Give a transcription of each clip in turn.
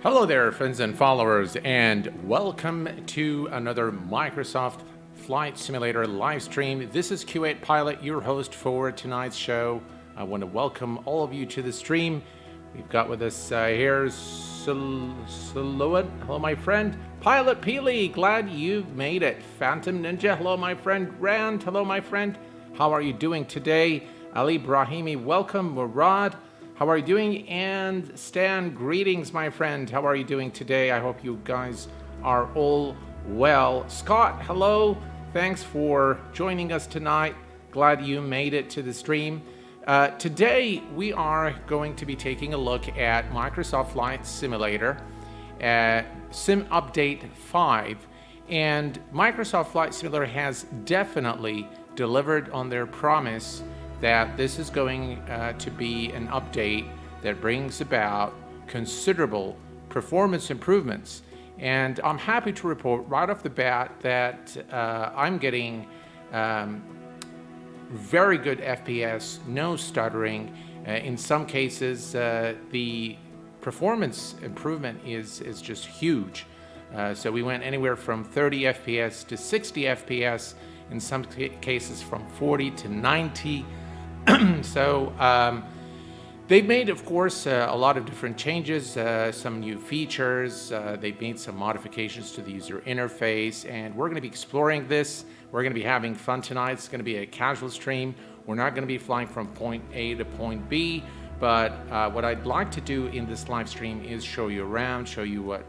Hello there, friends and followers, and welcome to another Microsoft Flight Simulator live stream. This is Q8Pilot, your host for tonight's show. I want to welcome all of you to the stream. We've got with us here Silhouette. Hello, my friend. Pilot Peely, glad you made it. Phantom Ninja, hello, my friend. Rand, hello, my friend. How are you doing today? Ali Brahimi, welcome. Murad, how are you doing? And Stan, greetings, my friend. How are you doing today? I hope you guys are all well. Scott, hello. Thanks for joining us tonight. Glad you made it to the stream. Today, we are going to be taking a look at Microsoft Flight Simulator, Sim Update 5. And Microsoft Flight Simulator has definitely delivered on their promise that this is going to be an update that brings about considerable performance improvements. And I'm happy to report right off the bat that I'm getting very good FPS, no stuttering. In some cases, the performance improvement is just huge. So we went anywhere from 30 FPS to 60 FPS, in some cases from 40 to 90. So they've made, of course, a lot of different changes, some new features. They've made some modifications to the user interface, and we're going to be exploring this. We're going to be having fun tonight. It's going to be a casual stream. We're not going to be flying from point A to point B, but what I'd like to do in this live stream is show you around, show you what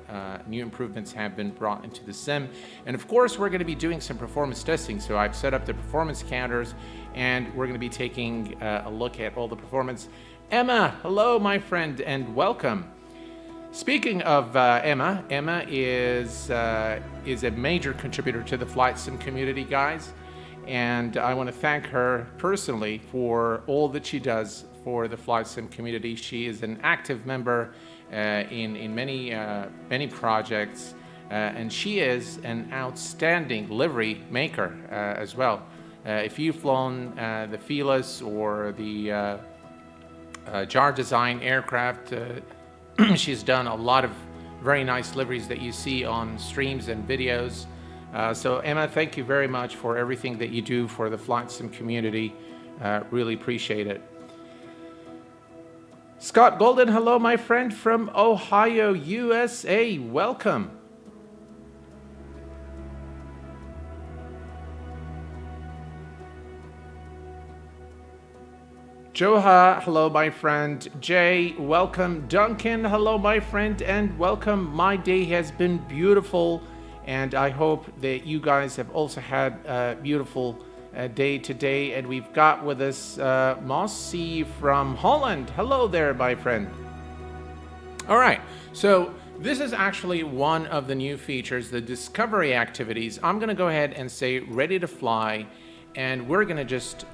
new improvements have been brought into the sim. And of course, we're going to be doing some performance testing. So I've set up the performance counters, and we're going to be taking a look at all the performance. Emma, hello, my friend, and welcome. Speaking of Emma is a major contributor to the flight sim community, guys. And I want to thank her personally for all that she does for the flight sim community. She is an active member in many projects, and she is an outstanding livery maker as well. If you've flown the Felis or the Jar Design aircraft, she's done a lot of very nice liveries that you see on streams and videos. So Emma, thank you very much for everything that you do for the flight sim community. Really appreciate it. Scott Golden, hello, my friend from Ohio, USA. Welcome. Joha, hello, my friend. Jay, welcome. Duncan, hello, my friend, and welcome. My day has been beautiful, and I hope that you guys have also had a beautiful day today. And we've got with us Mossy from Holland. Hello there, my friend. All right, so this is actually one of the new features, the discovery activities. I'm going to go ahead and say ready to fly, and we're going to just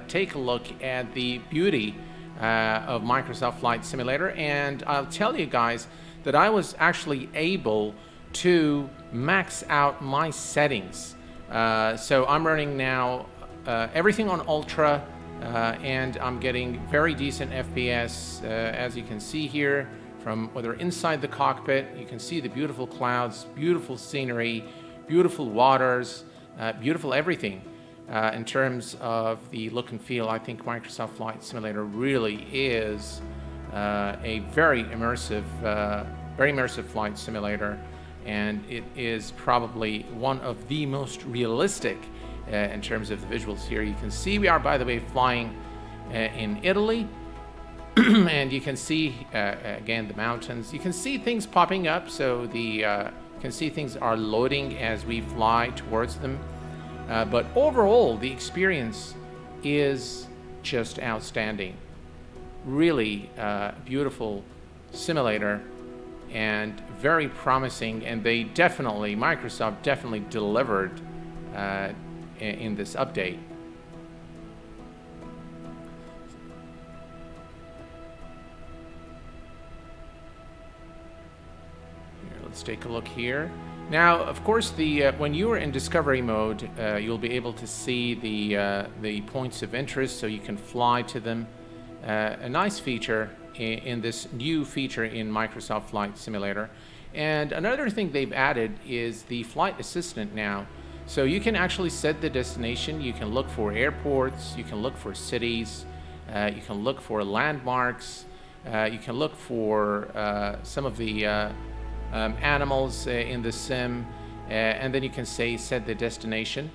take a look at the beauty of Microsoft Flight Simulator. And I'll tell you guys that I was actually able to max out my settings. So I'm running now everything on Ultra, and I'm getting very decent FPS, as you can see here, from whether inside the cockpit. You can see the beautiful clouds, beautiful scenery, beautiful waters, beautiful everything. In terms of the look and feel, I think Microsoft Flight Simulator really is a very immersive flight simulator, and it is probably one of the most realistic in terms of the visuals here. You can see we are, by the way, flying in Italy, and you can see again the mountains. You can see things popping up, so you can see things are loading as we fly towards them. But overall, the experience is just outstanding. Really beautiful simulator and very promising. And Microsoft definitely delivered in this update. Here, let's take a look here. Now, of course, when you are in discovery mode, you'll be able to see the points of interest, so you can fly to them. A nice feature in this new feature in Microsoft Flight Simulator. And another thing they've added is the flight assistant now. So you can actually set the destination. You can look for airports, you can look for cities, you can look for landmarks, you can look for some of the animals in the sim, and then you can say set the destination.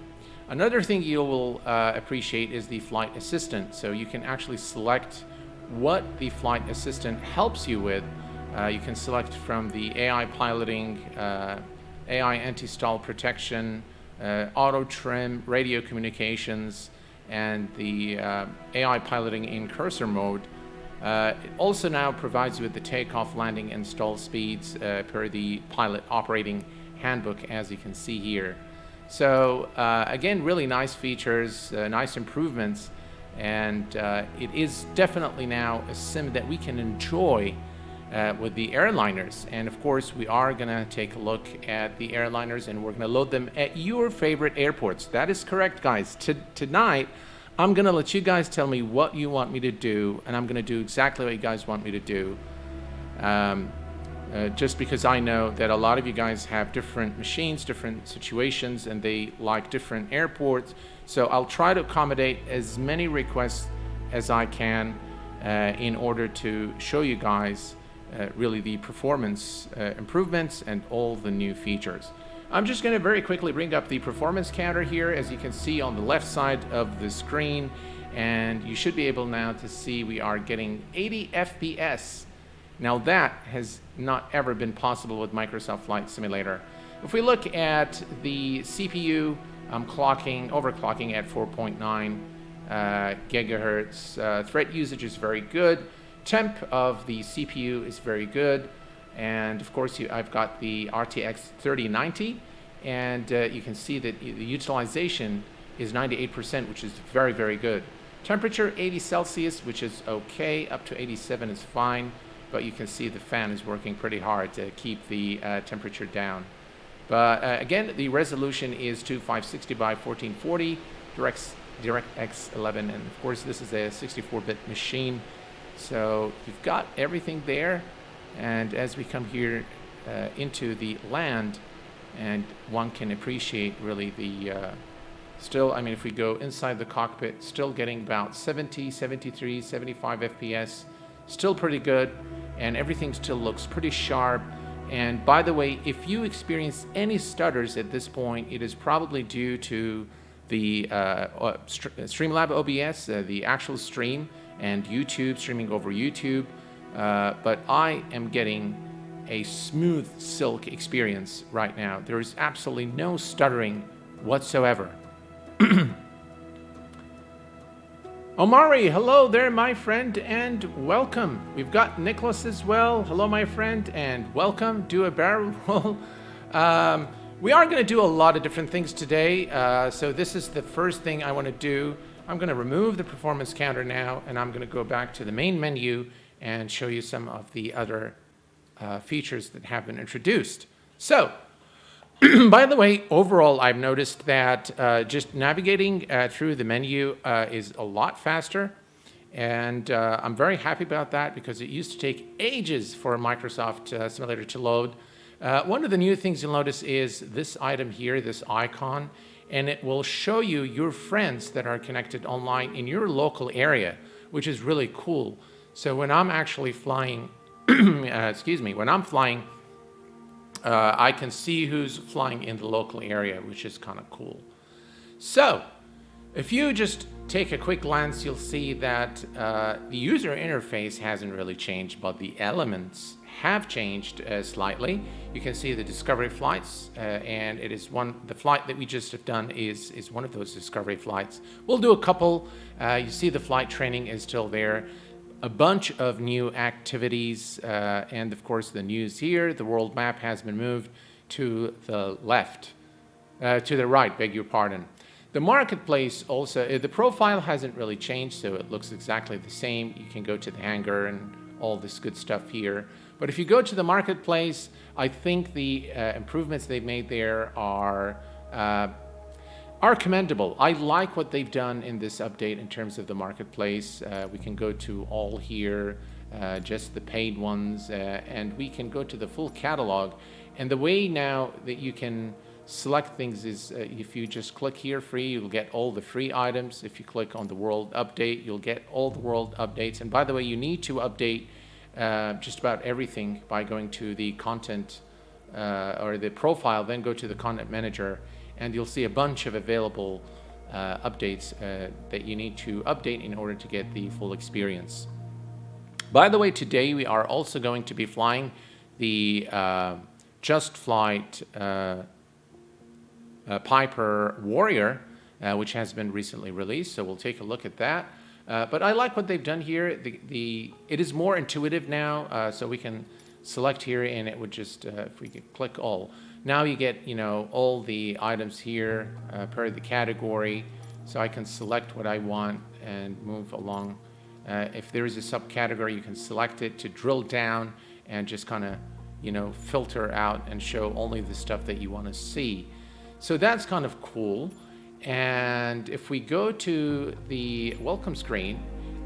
Another thing you will appreciate is the flight assistant. So you can actually select what the flight assistant helps you with. You can select from the AI piloting, AI anti-stall protection, auto trim, radio communications, and the AI piloting in cursor mode. It also now provides you with the takeoff, landing, and stall speeds per the pilot operating handbook, as you can see here. So again, really nice features, nice improvements, and it is definitely now a sim that we can enjoy with the airliners. And of course, we are gonna take a look at the airliners, and we're gonna load them at your favorite airports. That is correct, guys. Tonight, I'm gonna let you guys tell me what you want me to do, and I'm gonna do exactly what you guys want me to do. Just because I know that a lot of you guys have different machines, different situations, and they like different airports. So I'll try to accommodate as many requests as I can in order to show you guys really the performance improvements and all the new features. I'm just going to very quickly bring up the performance counter here, as you can see on the left side of the screen, and you should be able now to see we are getting 80 FPS. Now that has not ever been possible with Microsoft Flight Simulator. If we look at the CPU, I'm overclocking at 4.9 gigahertz. Thread usage is very good. Temp of the CPU is very good. And of course, I've got the RTX 3090, and you can see that the utilization is 98%, which is very, very good. Temperature 80 Celsius, which is okay. Up to 87 is fine, but you can see the fan is working pretty hard to keep the temperature down. But again, the resolution is 2560 by 1440, DirectX 11, and of course this is a 64-bit machine. So you've got everything there, and as we come here into the land, and one can appreciate really the still, I mean, if we go inside the cockpit, still getting about 70, 73, 75 FPS, still pretty good, and everything still looks pretty sharp. And by the way, if you experience any stutters at this point, it is probably due to the Streamlab OBS, the actual stream, and YouTube, streaming over YouTube. But I am getting a smooth silk experience right now. There is absolutely no stuttering whatsoever. Omari, hello there, my friend, and welcome. We've got Nicholas as well. Hello, my friend, and welcome. Do a barrel roll. We are going to do a lot of different things today. So this is the first thing I want to do. I'm going to remove the performance counter now, and I'm going to go back to the main menu and show you some of the other features that have been introduced. So, by the way, overall, I've noticed that just navigating through the menu is a lot faster, and I'm very happy about that because it used to take ages for a Microsoft Simulator to load. One of the new things you'll notice is this item here, this icon, and it will show you your friends that are connected online in your local area, which is really cool. So when I'm actually flying, when I'm flying, I can see who's flying in the local area, which is kind of cool. So if you just take a quick glance, you'll see that the user interface hasn't really changed, but the elements have changed slightly. You can see the discovery flights, and it is the flight that we just have done is one of those discovery flights. We'll do a couple. You see the flight training is still there. A bunch of new activities, and of course the news here. The world map has been moved to the left, to the right, beg your pardon. The marketplace also, the profile hasn't really changed, so it looks exactly the same. You can go to the hangar and all this good stuff here. But if you go to the marketplace, I think the improvements they've made there are are commendable. I like what they've done in this update in terms of the marketplace. We can go to all here, just the paid ones, and we can go to the full catalog. And the way now that you can select things is if you just click here free, you'll get all the free items. If you click on the world update, you'll get all the world updates. And by the way, you need to update just about everything by going to the content or the profile, then go to the content manager, and you'll see a bunch of available updates that you need to update in order to get the full experience. By the way, today we are also going to be flying the Just Flight Piper Warrior, which has been recently released, so we'll take a look at that. But I like what they've done here. It is more intuitive now, so we can select here, and it would just, if we could click all. Now you get, you know, all the items here per the category, so I can select what I want and move along. If there is a subcategory, you can select it to drill down and just kind of, you know, filter out and show only the stuff that you want to see. So that's kind of cool. And if we go to the welcome screen,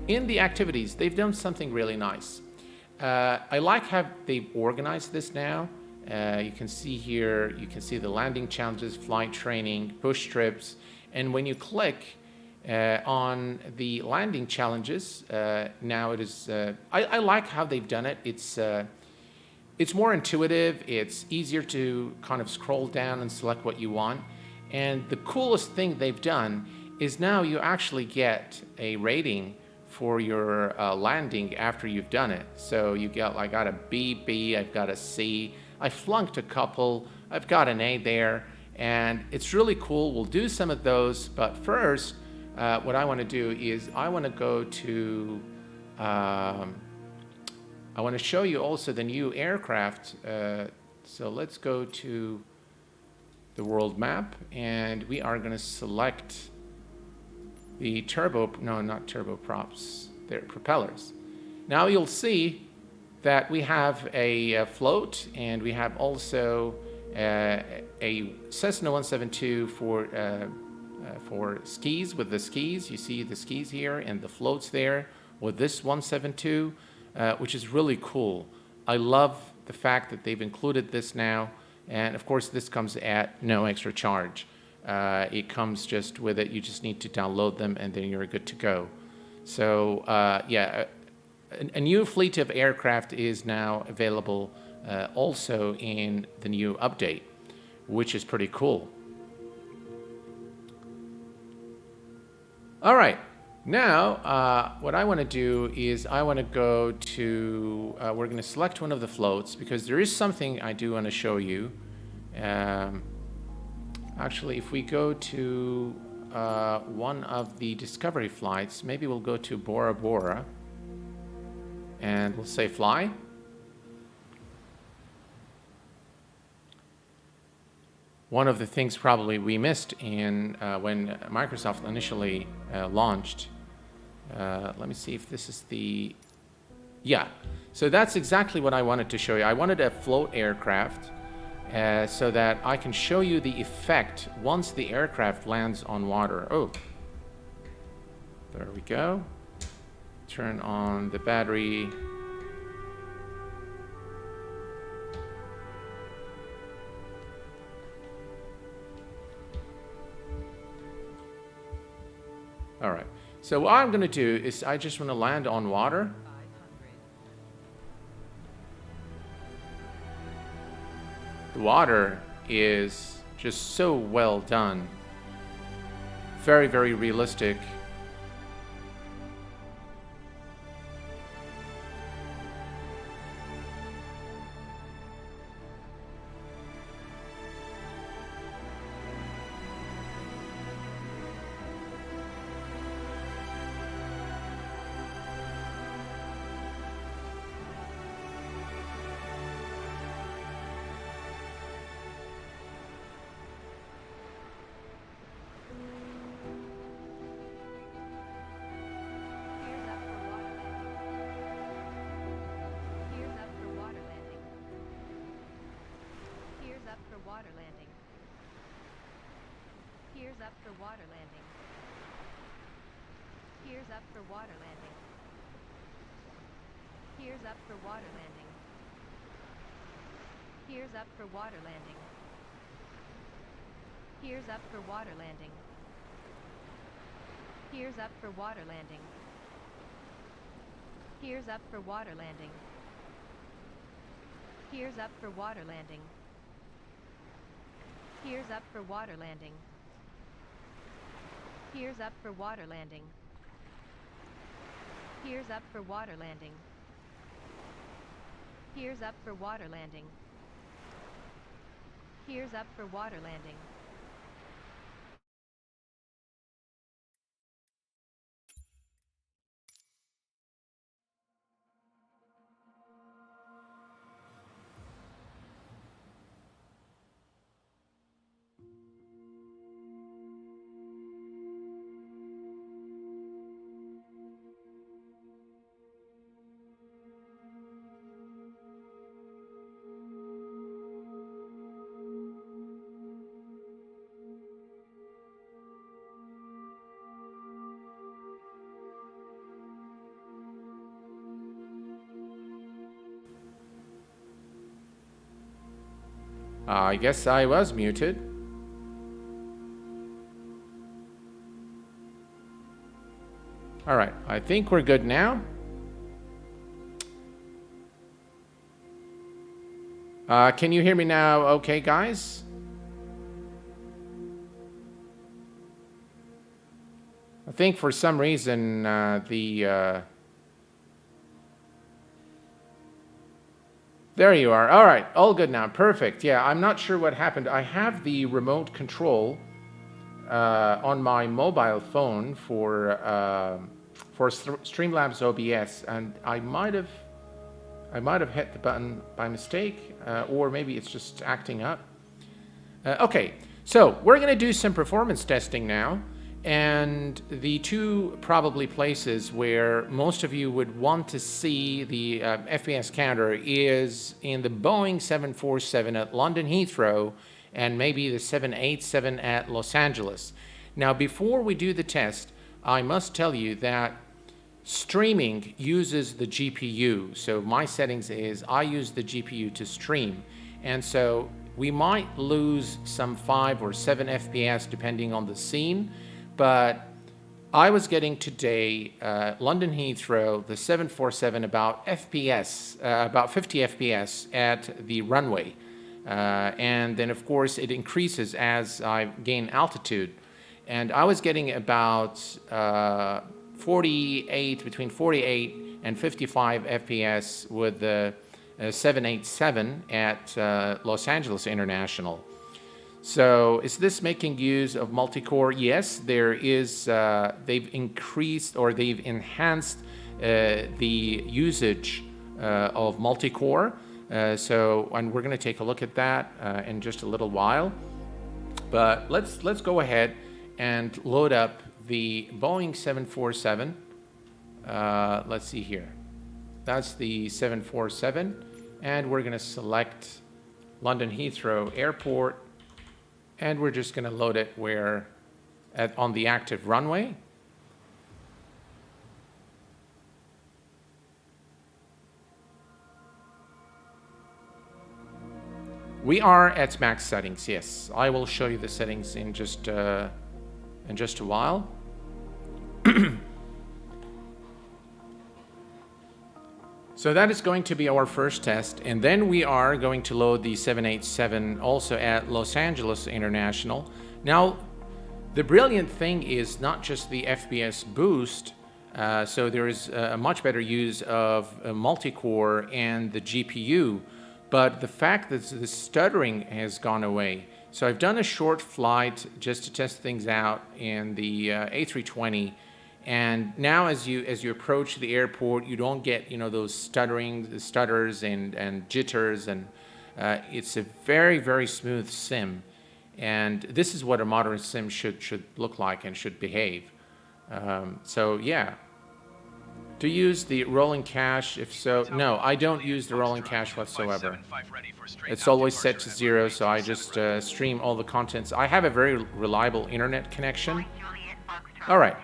in the activities, they've done something really nice. I like how they've organized this now. You can see here, you can see the landing challenges, flight training, push trips. And when you click on the landing challenges, now it is, I like how they've done it. It's more intuitive. It's easier to kind of scroll down and select what you want. And the coolest thing they've done is now you actually get a rating for your landing after you've done it. So you get, I got a B, I've got a C, I flunked a couple, I've got an A there, and it's really cool. We'll do some of those, but first, what I want to do is I want to go to, I want to show you also the new aircraft. So let's go to the world map, and we are going to select the not turboprops, they're propellers. Now you'll see that we have a float, and we have also a Cessna 172 for skis, with the skis. You see the skis here and the floats there with this 172, which is really cool. I love the fact that they've included this now, and of course this comes at no extra charge. It comes just with it. You just need to download them, and then you're good to go. So yeah, a new fleet of aircraft is now available also in the new update, which is pretty cool. All right, now what I want to do is I want to go to, we're going to select one of the floats, because there is something I do want to show you. Actually, if we go to one of the Discovery flights, maybe we'll go to Bora Bora, and we'll say fly. One of the things probably we missed in when Microsoft initially launched, let me see if this is the, yeah. So that's exactly what I wanted to show you. I wanted a float aircraft so that I can show you the effect once the aircraft lands on water. Oh, there we go. Turn on the battery. All right, so what I'm going to do is I just want to land on water. The water is just so well done. Very, very realistic. Gears up for water landing. Gears up for water landing. Gears up for water landing. Gears up for water landing. Gears up for water landing. Gears up for water landing. Gears up for water landing. Gears up for water landing. Gears up for water landing. Gears up for water landing. Gears up for water landing. Gears up for water landing. Gears up for water landing. I guess I was muted. All right, I think we're good now. Can you hear me now? Okay, guys? I think for some reason there you are. All right, all good now. Perfect. Yeah, I'm not sure what happened. I have the remote control on my mobile phone for Streamlabs OBS, and I might have hit the button by mistake, or maybe it's just acting up. Okay, so we're going to do some performance testing now. And the two probably places where most of you would want to see the FPS counter is in the Boeing 747 at London Heathrow and maybe the 787 at Los Angeles. Now, before we do the test, I must tell you that streaming uses the GPU. So my settings is I use the GPU to stream. And so we might lose some 5 or 7 FPS depending on the scene. But I was getting today, London Heathrow, the 747, about 50 FPS at the runway. And then, of course, it increases as I gain altitude. And I was getting about 48, between 48 and 55 FPS with the 787 at Los Angeles International. So is this making use of multi-core? Yes, there is. They've increased or they've enhanced the usage of multi-core. And we're going to take a look at that in just a little while. But let's go ahead and load up the Boeing 747. Let's see here. That's the 747, and we're going to select London Heathrow Airport. And we're just going to load it on the active runway. We are at max settings, yes. I will show you the settings in just a while. So that is going to be our first test, and then we are going to load the 787 also at Los Angeles International. Now, the brilliant thing is not just the FPS boost, so there is a much better use of multi-core and the GPU, but the fact that the stuttering has gone away. So I've done a short flight just to test things out in the A320. And now, as you approach the airport, you don't get those stutters and jitters, and it's a very, very smooth sim. And this is what a modern sim should look like and should behave. So yeah. to use the rolling cache? If so, no, I don't use the rolling cache whatsoever. It's always set to 0, so I just stream all the contents. I have a very reliable internet connection. All right,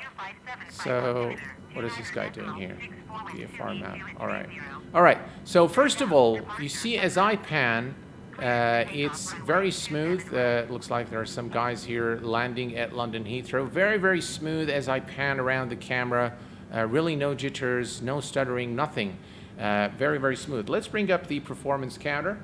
so what is this guy doing here? VFR map. All right. All right, so first of all, you see as I pan, it's very smooth. It looks like there are some guys here landing at London Heathrow. Very, very smooth as I pan around the camera. Really no jitters, no stuttering, nothing. Very, very smooth. Let's bring up the performance counter.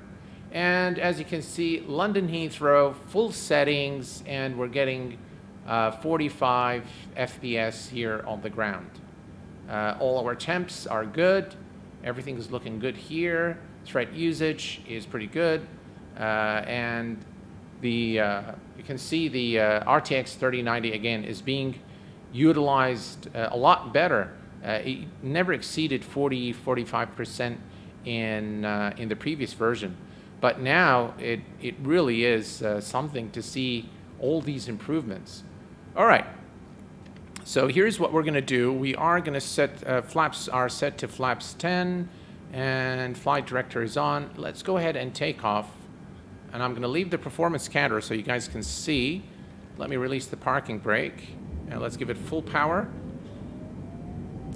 And as you can see, London Heathrow, full settings, and we're getting 45 FPS here on the ground. All our temps are good. Everything is looking good here. Thread usage is pretty good. And the you can see the RTX 3090 again is being utilized a lot better. It never exceeded 45% in the previous version, but now it really is something to see all these improvements. All right, so here's what we're going to do. We are going to set flaps are set to flaps 10, and flight director is on. Let's go ahead and take off. And I'm going to leave the performance counter so you guys can see. Let me release the parking brake. And let's give it full power.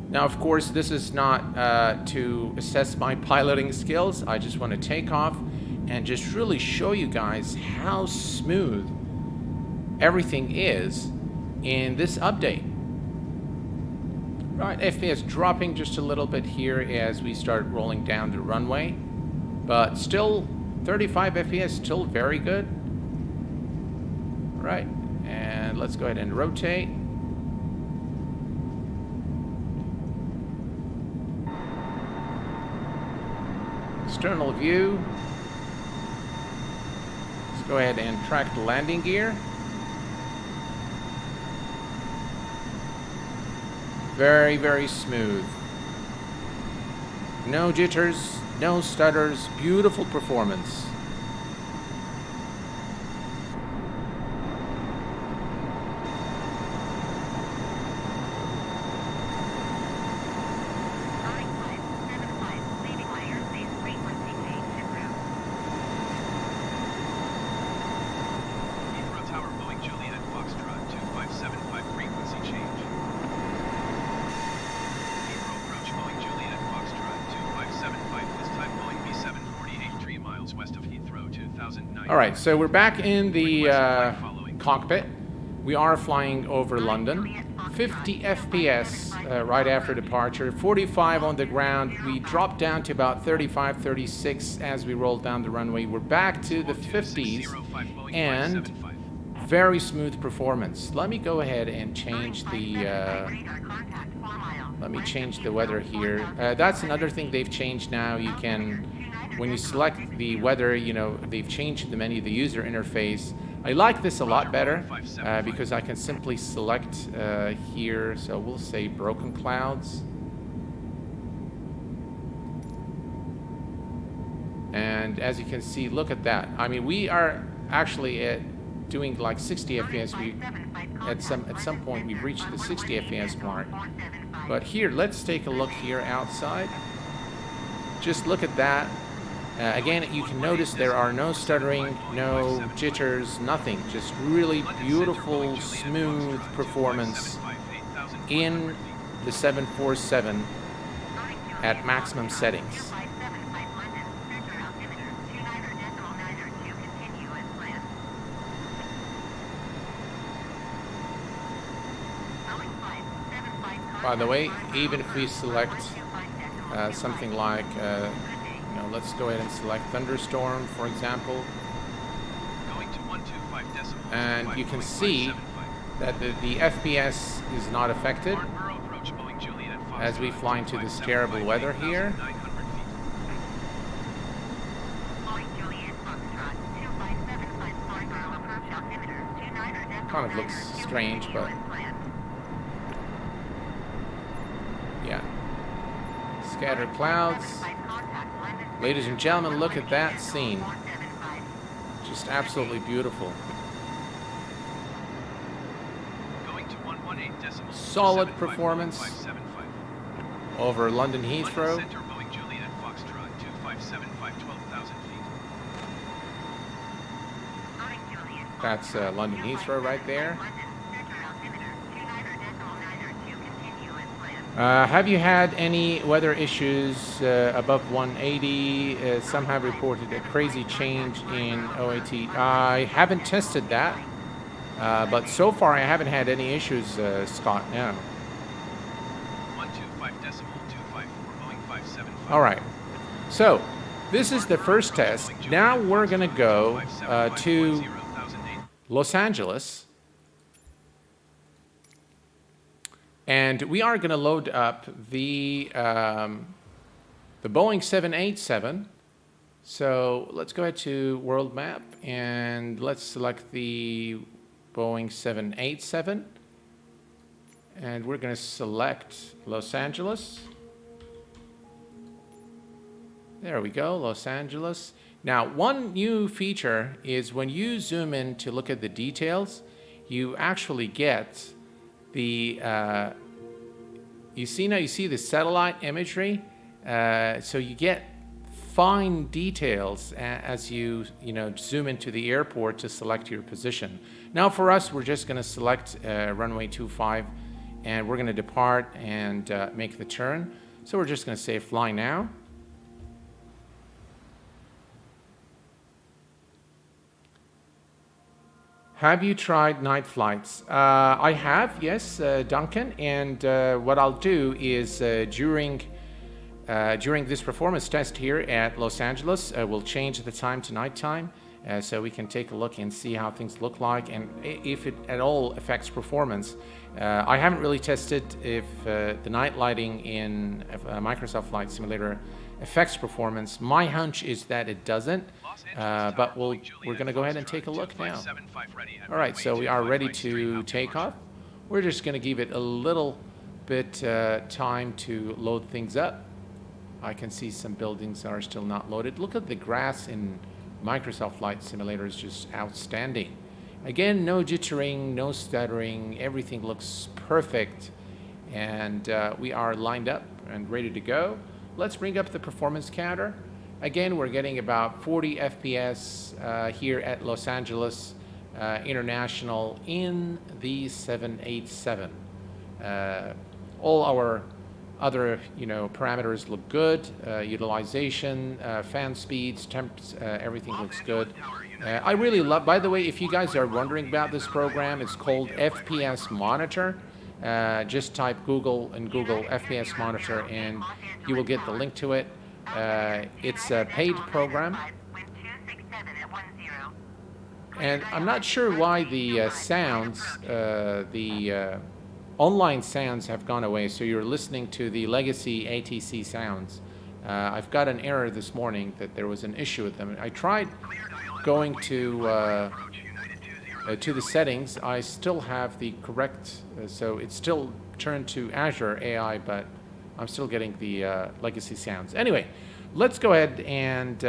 Now, of course, this is not to assess my piloting skills. I just want to take off and just really show you guys how smooth everything is in this update. Right, FPS dropping just a little bit here as we start rolling down the runway. But still, 35 FPS, still very good. All right, and let's go ahead and rotate. External view. Let's go ahead and track the landing gear. Very, very smooth. No jitters. No stutters, beautiful performance. Heathrow Tower, Boeing Juliet Foxtrot 2575 frequency change. Heathrow approach, Boeing Juliet Foxtrot 2575. This time Boeing B748 3 miles west of Heathrow 2009. All right, so we're back in the cockpit. We are flying over London. 50 FPS right after departure, 45 on the ground. We dropped down to about 35, 36 as we rolled down the runway. We're back to the 50s and very smooth performance. Let me go ahead and change the weather here. That's another thing they've changed now. You can, when you select the weather, you know, they've changed the menu, the user interface. I like this a lot better because I can simply select here. So we'll say broken clouds. And as you can see, look at that. I mean, we are actually doing like 60 FPS. We at some point we've reached the 60 FPS mark. But here, let's take a look here outside. Just look at that. Again, you can notice there are no stuttering, no jitters, nothing. Just really beautiful, smooth performance in the 747 at maximum settings. By the way, even if we select something like let's go ahead and select thunderstorm, for example. And you can see that the FPS is not affected as we fly into this terrible weather here. Kind of looks strange, but yeah. Scattered clouds. Ladies and gentlemen, look at that scene. Just absolutely beautiful. Solid performance. over London London Heathrow. Center, Boeing Juliet Foxtrot 2575, 12,000 feet. That's London Heathrow right there. Have you had any weather issues above 180? Some have reported a crazy change in OAT. I haven't tested that, but so far I haven't had any issues, Scott, no. 125.254, Boeing 575. All right, so this is the first test. Now we're going to go to Los Angeles. And we are going to load up the Boeing 787. So let's go ahead to world map and let's select the Boeing 787. And we're going to select Los Angeles. There we go, Los Angeles. Now, one new feature is when you zoom in to look at the details, you actually get the you see the satellite imagery, so you get fine details as you zoom into the airport to select your position. Now for us, we're just going to select runway 25, and we're going to depart and make the turn. So we're just going to say fly now. Have you tried night flights? I have, yes, Duncan. And what I'll do is during this performance test here at Los Angeles, we'll change the time to nighttime so we can take a look and see how things look like and if it at all affects performance. I haven't really tested if the night lighting in Microsoft Flight Simulator affects performance. My hunch is that it doesn't. But we're going to go ahead and take a look now. All right, so we are ready to take off. We're just going to give it a little bit time to load things up. I can see some buildings are still not loaded. Look at the grass in Microsoft Flight Simulator is just outstanding. Again, no jittering, no stuttering. Everything looks perfect. And we are lined up and ready to go. Let's bring up the performance counter. Again, we're getting about 40 FPS here at Los Angeles International in the 787. All our other, parameters look good. Utilization, fan speeds, temps, everything looks good. I really love. By the way, if you guys are wondering about this program, it's called FPS Monitor. Just type Google FPS Monitor, and you will get the link to it. It's a paid program, and I'm not sure why the sounds, the online sounds have gone away, so you're listening to the legacy ATC sounds. I've got an error this morning that there was an issue with them. I tried going to the settings. I still have the correct, so it's still turned to Azure AI, but I'm still getting the legacy sounds. Anyway, let's go ahead and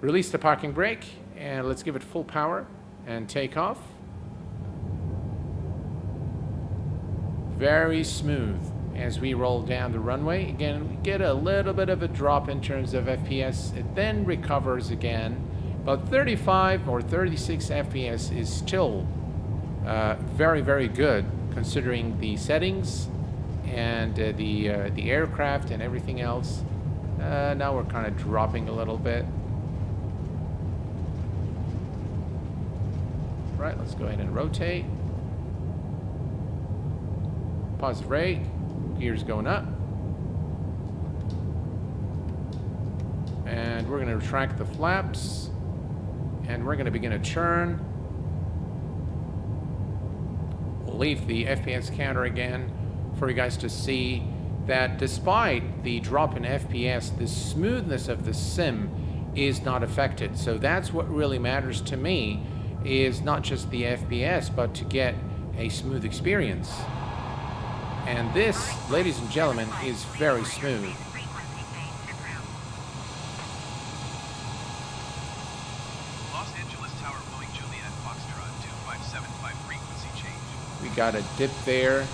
release the parking brake, and let's give it full power and take off. Very smooth as we roll down the runway. Again, we get a little bit of a drop in terms of FPS. It then recovers again. But 35 or 36 FPS is still very, very good considering the settings and the aircraft and everything else. Now we're kind of dropping a little bit. Right, let's go ahead and rotate. Positive rate, gears going up. And we're going to retract the flaps. And we're going to begin a turn. We'll leave the FPS counter again for you guys to see that despite the drop in FPS, the smoothness of the sim is not affected. So that's what really matters to me, is not just the FPS, but to get a smooth experience. And this, ladies and gentlemen, is very smooth. We got a dip there.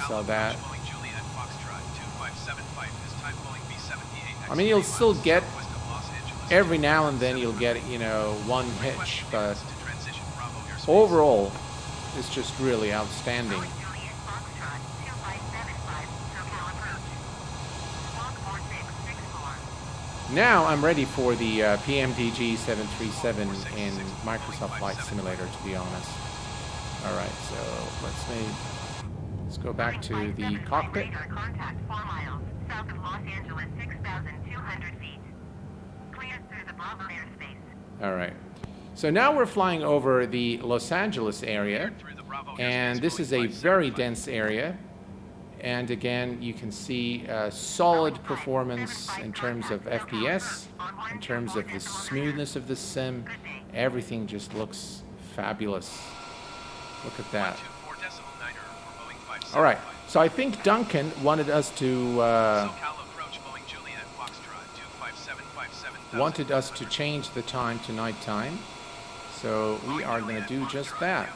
So that, Approach Boeing Juliet Foxtrot 2575. This time Boeing B-78. I mean, you'll still get, Southwest of Los Angeles. every now and then you'll get, you know, one hitch, but To transition Bravo airspace. overall, it's just really outstanding. Juliet Foxtrot 2575, SoCal approach. Squawk 4664. Now I'm ready for the PMDG 737 in Microsoft Flight Simulator, to be honest. Alright, so let's go back to the 575 cockpit. radar contact 4 miles, south of Los Angeles, 6,200 feet. Cleared through the Bravo airspace. Alright, so now we're flying over the Los Angeles area, Through the Bravo and airspace, this Boeing is a very 575. dense area. And again, you can see solid performance in terms of FPS, in terms of the smoothness of the sim. Everything just looks fabulous. Look at that. 124 decimal niner for Boeing 575. All right, so I think Duncan wanted us to SoCal approach Boeing Juliet Foxtrot 25757. wanted us to change the time to nighttime. So we are going to do just that.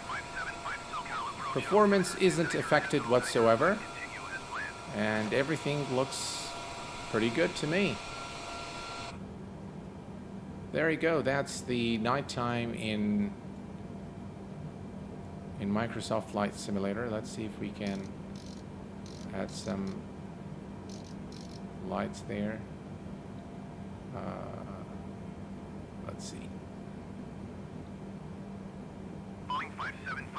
Performance isn't affected whatsoever, and everything looks pretty good to me. There you go. That's the nighttime in Microsoft Flight Simulator. Let's see if we can add some lights there. Let's see.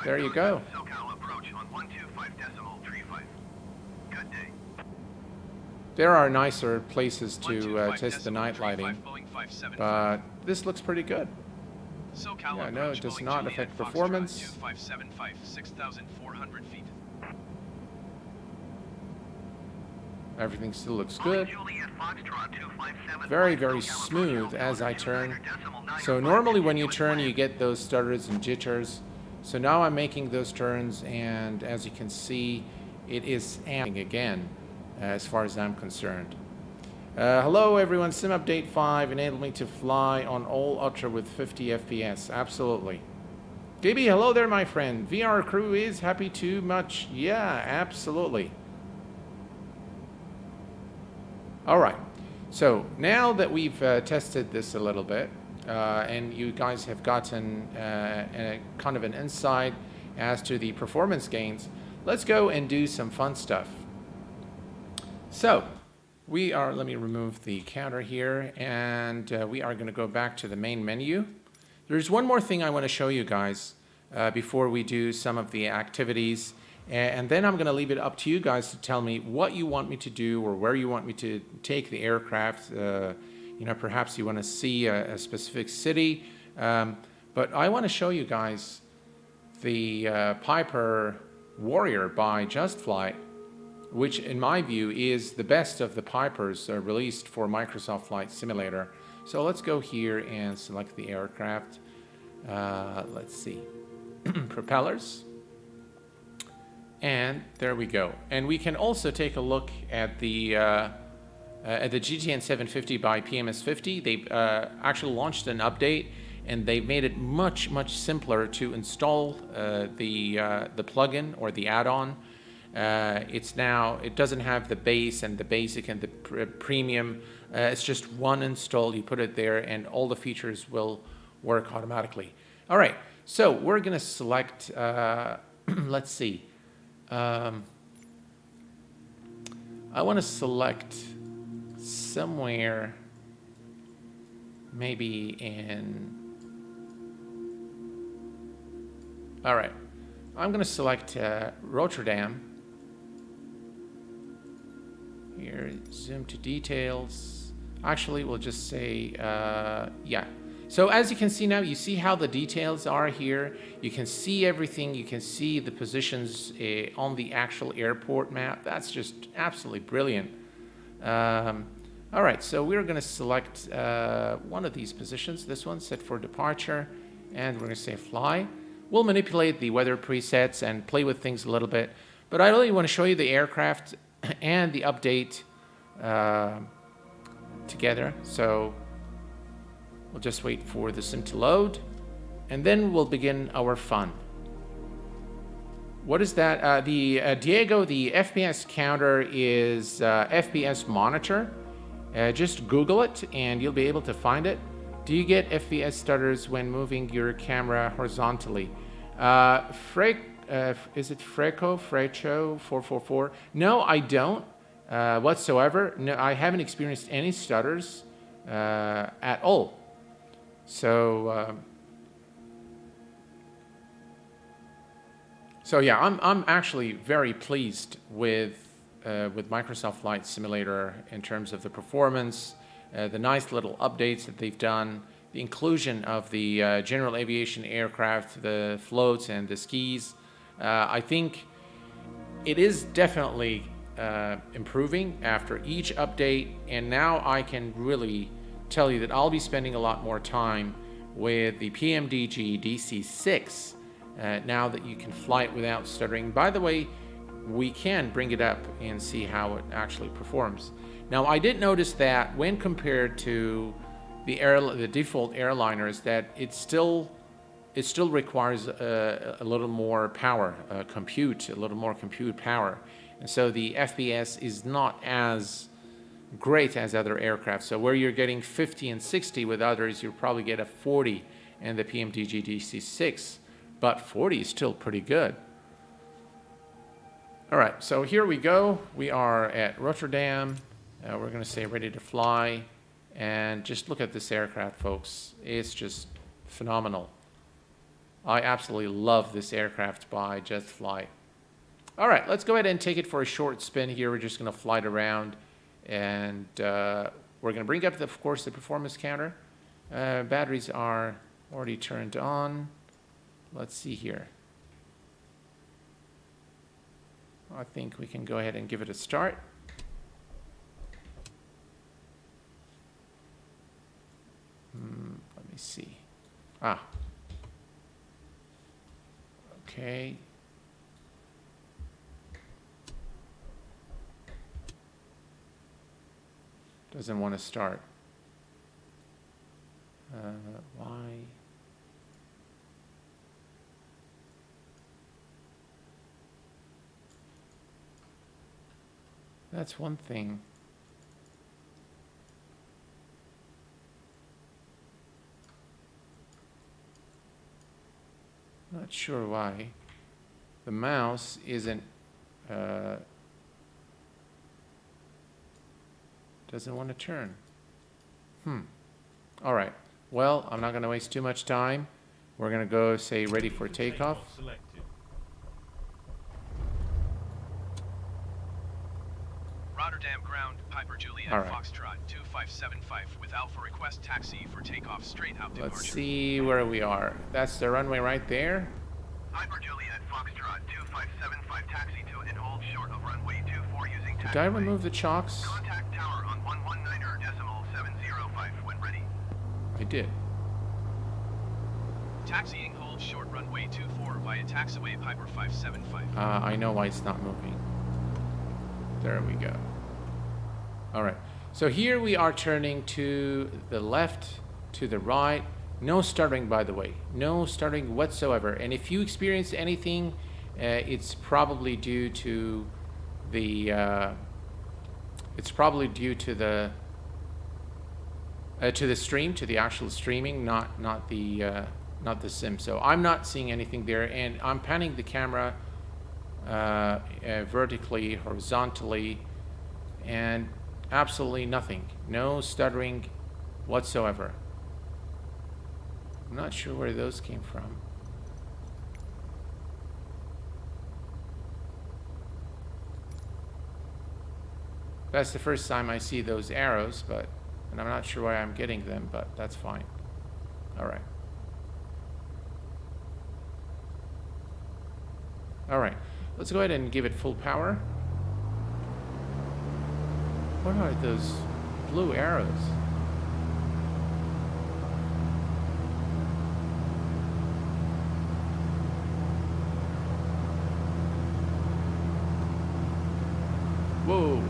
There you go. SoCal approach on 125.35. Good day. There are nicer places to 125 test the night decimal lighting, 35 Boeing 575. but this looks pretty good. SoCal Yeah, no, approach it does Boeing not Juliet affect Foxtrot performance. 2575, 6,400 feet. Everything still looks good. Very, very smooth as I turn. So normally when you turn, you get those stutters and jitters. So now I'm making those turns, and as you can see, it is amping again, as far as I'm concerned. Hello everyone, Sim Update 5 enabled me to fly on all Ultra with 50 FPS. Absolutely. DB, hello there my friend. VR crew is happy too much. Yeah, absolutely. Alright, so now that we've tested this a little bit, and you guys have gotten a kind of an insight as to the performance gains, let's go and do some fun stuff. So, let me remove the counter here, and we are going to go back to the main menu. There's one more thing I want to show you guys before we do some of the activities, and then I'm going to leave it up to you guys to tell me what you want me to do or where you want me to take the aircraft. You know, perhaps you want to see a specific city, but I want to show you guys the Piper Warrior by Just Flight, which in my view is the best of the Pipers released for Microsoft Flight Simulator. So let's go here and select the aircraft. Let's see, propellers, and there we go. And we can also take a look at the GTN 750 by PMS50. They've actually launched an update, and they've made it much simpler to install the plugin or the add-on. It doesn't have the base and the basic and the premium. It's just one install. You put it there, and all the features will work automatically. All right, so we're gonna select. Let's see. I want to select somewhere, maybe in. All right, I'm going to select Rotterdam. Here, zoom to details. Actually, we'll just say, yeah. So as you can see now, you see how the details are here. You can see everything. You can see the positions on the actual airport map. That's just absolutely brilliant. All right, so we're going to select one of these positions. This one, set for departure, and we're going to say fly. We'll manipulate the weather presets and play with things a little bit, but I really want to show you the aircraft and the update together. So we'll just wait for the sim to load, and then we'll begin our fun. What is that? Diego, the FPS counter is FPS monitor. Just Google it and you'll be able to find it. Do you get FPS stutters when moving your camera horizontally? Is it Frecho 444? No, I don't whatsoever. No, I haven't experienced any stutters at all. So yeah, I'm actually very pleased with Microsoft Flight Simulator in terms of the performance, the nice little updates that they've done, the inclusion of the general aviation aircraft, the floats and the skis. I think it is definitely improving after each update, and now I can really tell you that I'll be spending a lot more time with the PMDG DC-6 now that you can fly it without stuttering. By the way, we can bring it up and see how it actually performs. Now, I did notice that when compared to the default airliners, that it still requires a little more power, a little more compute power, and so the FPS is not as great as other aircraft. So where you're getting 50 and 60 with others, you'll probably get a 40 in the PMDG DC-6, but 40 is still pretty good. All right, so here we go. We are at Rotterdam. We're going to say ready to fly. And just look at this aircraft, folks. It's just phenomenal. I absolutely love this aircraft by JetFly. All right, let's go ahead and take it for a short spin here. We're just going to fly it around. And we're going to bring up, of course, the performance counter. Batteries are already turned on. Let's see here. I think we can go ahead and give it a start. Let me see. Okay. Doesn't want to start. Why? That's one thing. Not sure why. The mouse isn't, doesn't want to turn. All right. Well, I'm not going to waste too much time. We're going to go say ready for takeoff. Rotterdam ground, Piper Juliet Foxtrot 2575 with Alpha request taxi for takeoff straight out departure. Let's see where we are. That's the runway right there. Piper Juliet Foxtrot 2575 taxi to and hold short of runway 24 using taxi. Did I remove the chocks? Contact tower on 119.705 when ready. I did. Taxiing hold short runway 24 via taxiway Piper 575. I know why it's not moving. There we go. All right. So here we are turning to the left, to the right. No stuttering, by the way. No stuttering whatsoever. And if you experience anything, it's probably due to the stream, to the actual streaming, not the sim. So I'm not seeing anything there, and I'm panning the camera vertically, horizontally, and absolutely nothing. No stuttering whatsoever. I'm not sure where those came from. That's the first time I see those arrows, and I'm not sure why I'm getting them, but that's fine. All right. All right. Let's go ahead and give it full power. What are those blue arrows? Whoa.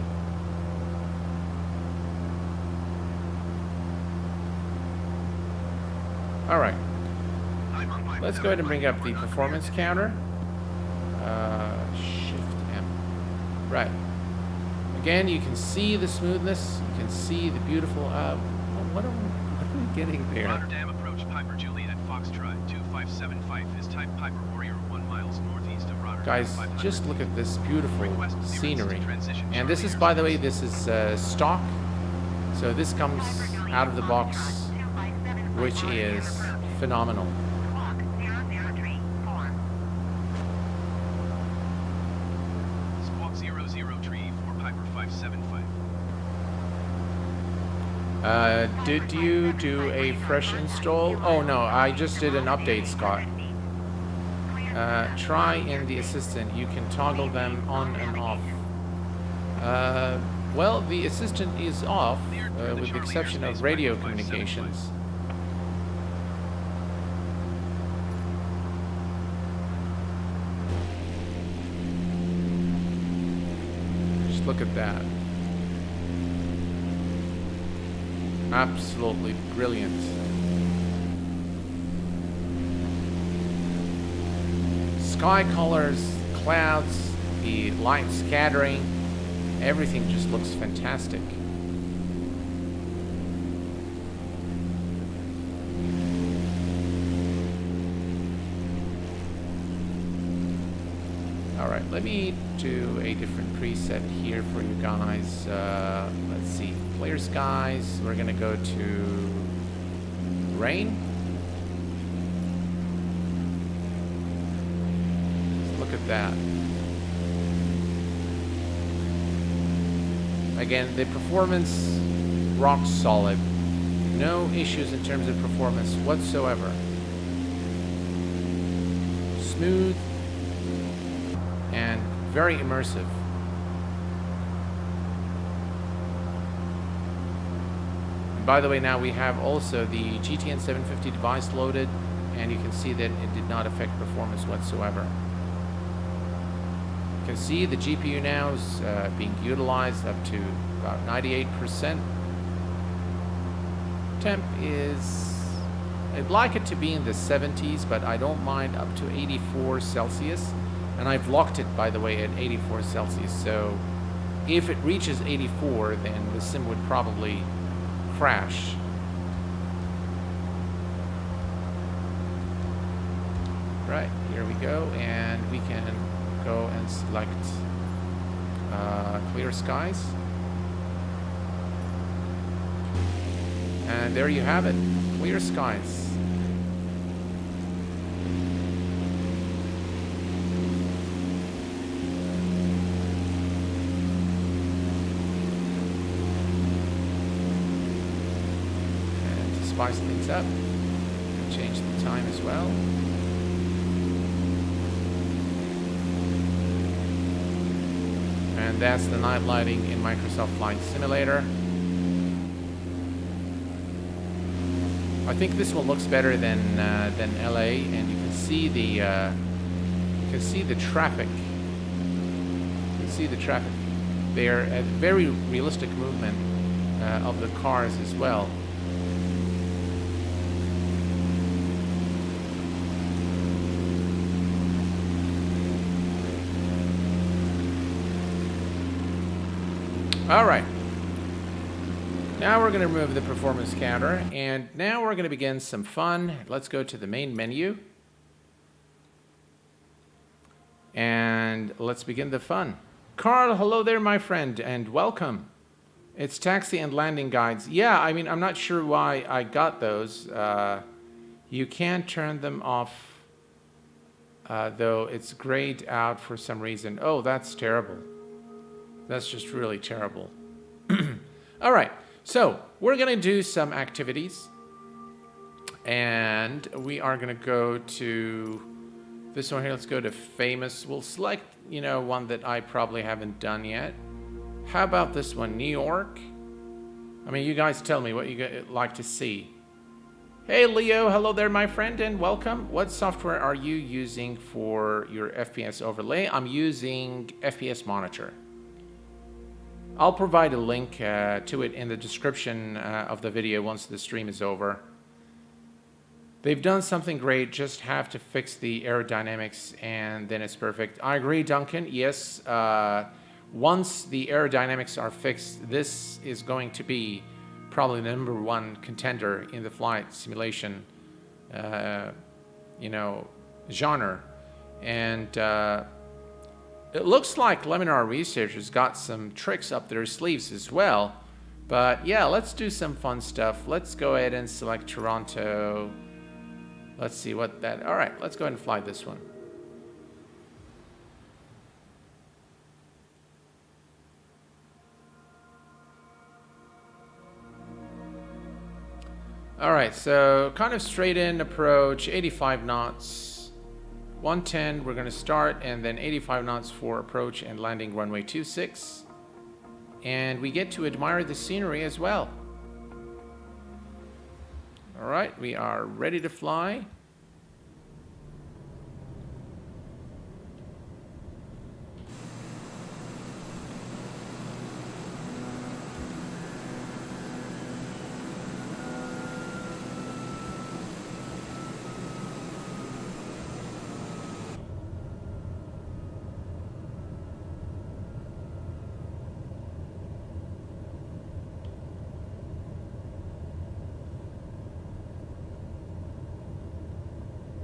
All right. Let's go ahead and bring up the performance counter. Shift M. Right. Again, you can see the smoothness. You can see the beautiful. What are we getting there? Rotterdam approach Piper Juliet Foxtrot 2575 is type Piper Warrior 1 miles northeast of Rotterdam. Guys, 500 just look at this beautiful Request clearance scenery. to transition And this is, Charlie by the way, airspace. this is stock. So this comes out of the box, which is phenomenal. Clock 0034. Squawk 00 for Piper 575. Did you do a fresh install? Oh no, I just did an update, Scott. Try in the assistant. You can toggle them on and off. Well, the assistant is off, with the exception of radio communications. Just look at that. Absolutely brilliant. Sky colors, clouds, the light scattering, everything just looks fantastic. Alright, let me do a different preset here for you guys. Let's see, clear skies. We're gonna go to rain. Look at that. Again, the performance rock solid. No issues in terms of performance whatsoever. Smooth and very immersive. And by the way, now we have also the GTN 750 device loaded, and you can see that it did not affect performance whatsoever. You can see the GPU now is being utilized up to about 98%. Temp is, I'd like it to be in the 70s, but I don't mind up to 84 Celsius. And I've locked it, by the way, at 84 Celsius. So if it reaches 84, then the sim would probably crash. Right, here we go. And we can go and select clear skies. And there you have it, clear skies. Spice things up, change the time as well. And that's the night lighting in Microsoft Flight Simulator. I think this one looks better than LA, and you can see the traffic. You can see the traffic. They are a very realistic movement of the cars as well. All right, now we're going to remove the performance counter, and now we're going to begin some fun. Let's go to the main menu, and let's begin the fun. Carl, hello there, my friend, and welcome. It's taxi and landing guides. Yeah, I mean, I'm not sure why I got those. You can turn them off, though it's grayed out for some reason. Oh, that's terrible. That's just really terrible. All right, so we're going to do some activities. And we are going to go to this one here. Let's go to famous. We'll select, you know, one that I probably haven't done yet. How about this one, New York? I mean, you guys tell me what you like to see. Hey, Leo. Hello there, my friend, and welcome. What software are you using for your FPS overlay? I'm using FPS Monitor. I'll provide a link to it in the description of the video once the stream is over. They've done something great, just have to fix the aerodynamics and then it's perfect. I agree, Duncan. Yes, once the aerodynamics are fixed, this is going to be probably the #1 contender in the flight simulation, genre. And it looks like Laminar researchers got some tricks up their sleeves as well. But yeah, let's do some fun stuff. Let's go ahead and select Toronto. Let's see what that... All right, let's go ahead and fly this one. All right, so kind of straight in approach, 85 knots, 110, we're gonna start, and then 85 knots for approach and landing runway 26. And we get to admire the scenery as well. All right, we are ready to fly.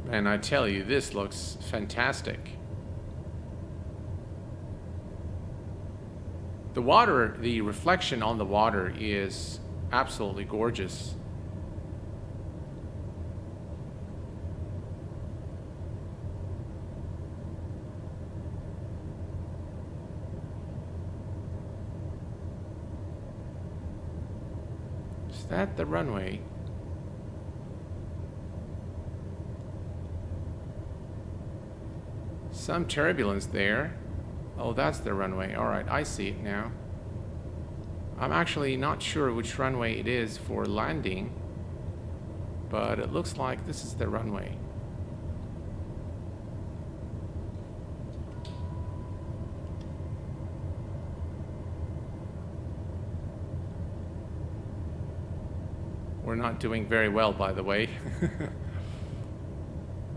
And I tell you, this looks fantastic. The water, the reflection on the water is absolutely gorgeous. Is that the runway? Some turbulence there. Oh, that's the runway. All right, I see it now. I'm actually not sure which runway it is for landing, but it looks like this is the runway. We're not doing very well, by the way.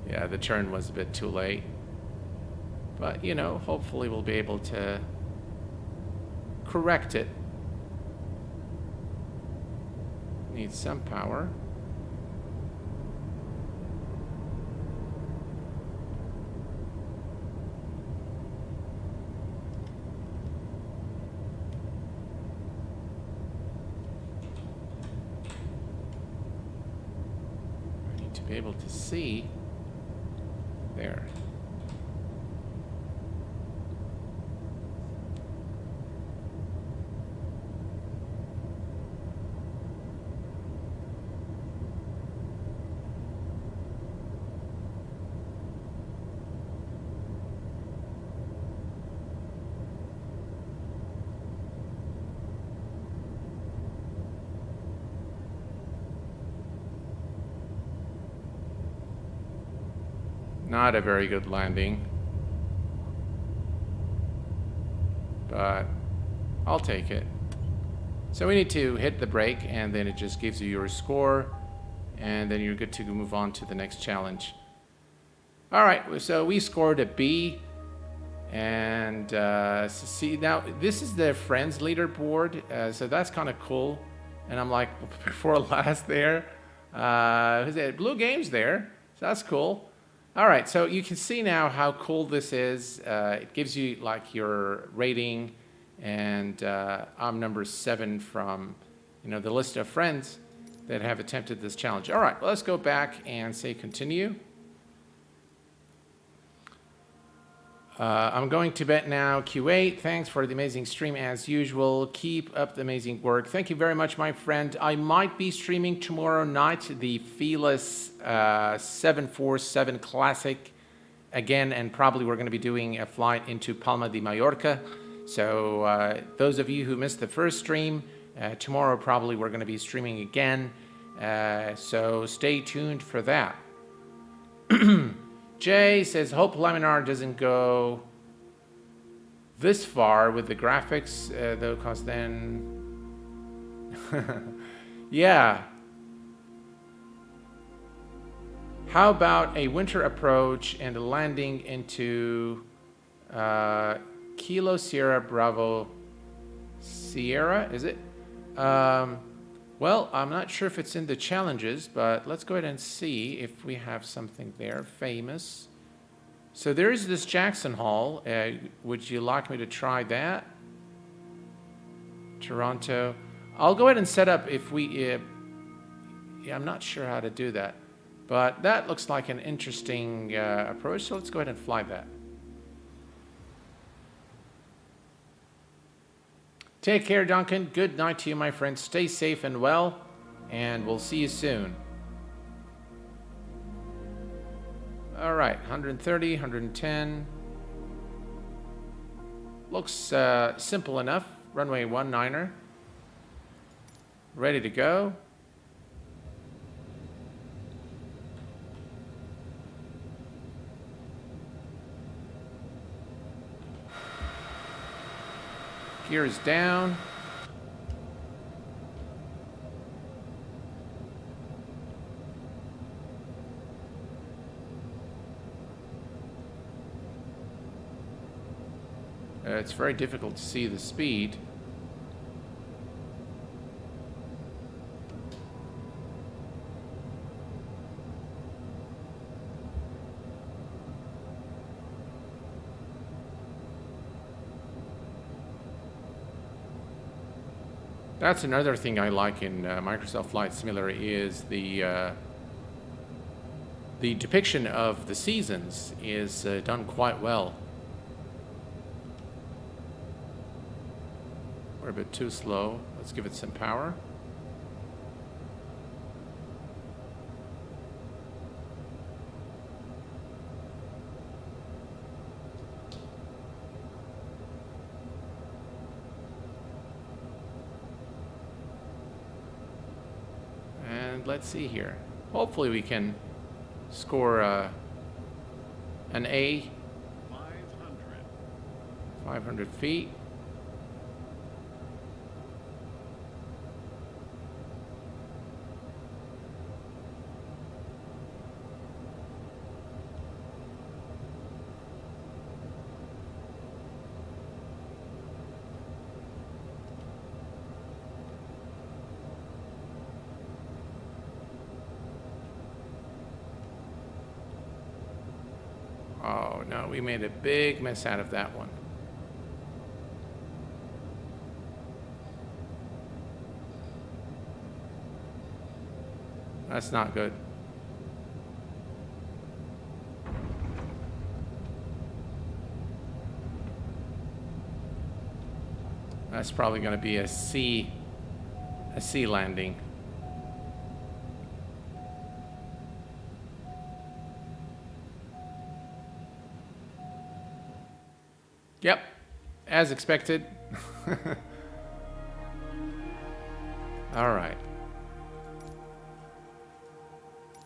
Yeah, the turn was a bit too late. But, you know, hopefully we'll be able to correct it. Needs some power. I need to be able to see. There. Not a very good landing, but I'll take it. So we need to hit the brake and then it just gives you your score and then you're good to move on to the next challenge. All right, so we scored a B and see now this is the friends leaderboard, so that's kind of cool. And I'm like before last there, Blue Games there, so that's cool. All right, so you can see now how cool this is. It gives you like your rating, and I'm number 7 from, you know, the list of friends that have attempted this challenge. All right, well, let's go back and say continue. I'm going to bed now. Q8, thanks for the amazing stream as usual. Keep up the amazing work. Thank you very much, my friend. I might be streaming tomorrow night the Fearless 747 Classic again, and probably we're going to be doing a flight into Palma de Mallorca. So those of you who missed the first stream, tomorrow probably we're going to be streaming again. So stay tuned for that. Jay says, hope Laminar doesn't go this far with the graphics, though, because then... How about a winter approach and a landing into Kilo Sierra Bravo Sierra, is it? Well, I'm not sure if it's in the challenges, but let's go ahead and see if we have something there. Famous. So there is this Jackson Hole. Would you like me to try that? Toronto. I'll go ahead and set up if we... yeah, I'm not sure how to do that. But that looks like an interesting approach, so let's go ahead and fly that. Take care, Duncan. Good night to you, my friend. Stay safe and well, and we'll see you soon. All right, 130, 110. Looks simple enough. Runway 19er. Ready to go. Gear is down. It's very difficult to see the speed. That's another thing I like in Microsoft Flight Simulator is the depiction of the seasons is done quite well. We're a bit too slow. Let's give it some power. Let's see here. Hopefully we can score an A. 500 feet. Oh no, we made a big mess out of that one. That's not good. That's probably going to be a C landing. Yep, as expected. All right.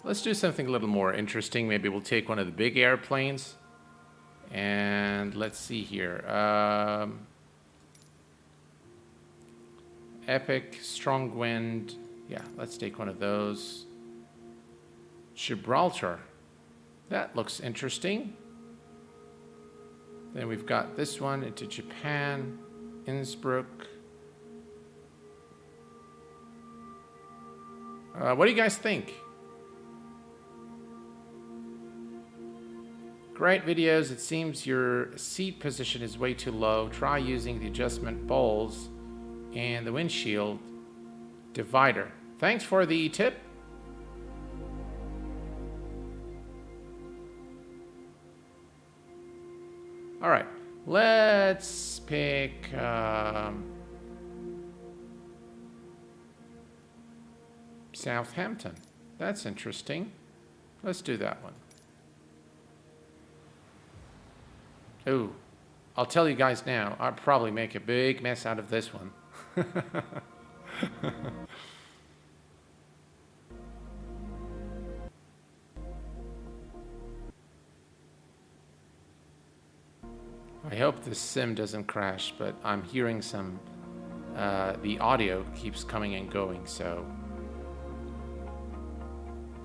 Let's do something a little more interesting. Maybe we'll take one of the big airplanes. And let's see here. Epic, strong wind. Yeah, let's take one of those. Gibraltar. That looks interesting. Then we've got this one into Japan, Innsbruck. What do you guys think? Great videos. It seems your seat position is way too low. Try using the adjustment bowls and the windshield divider. Thanks for the tip. All right, let's pick Southampton. That's interesting. Let's do that one. Ooh, I'll tell you guys now, I'll probably make a big mess out of this one. I hope this sim doesn't crash, but I'm hearing some, the audio keeps coming and going, so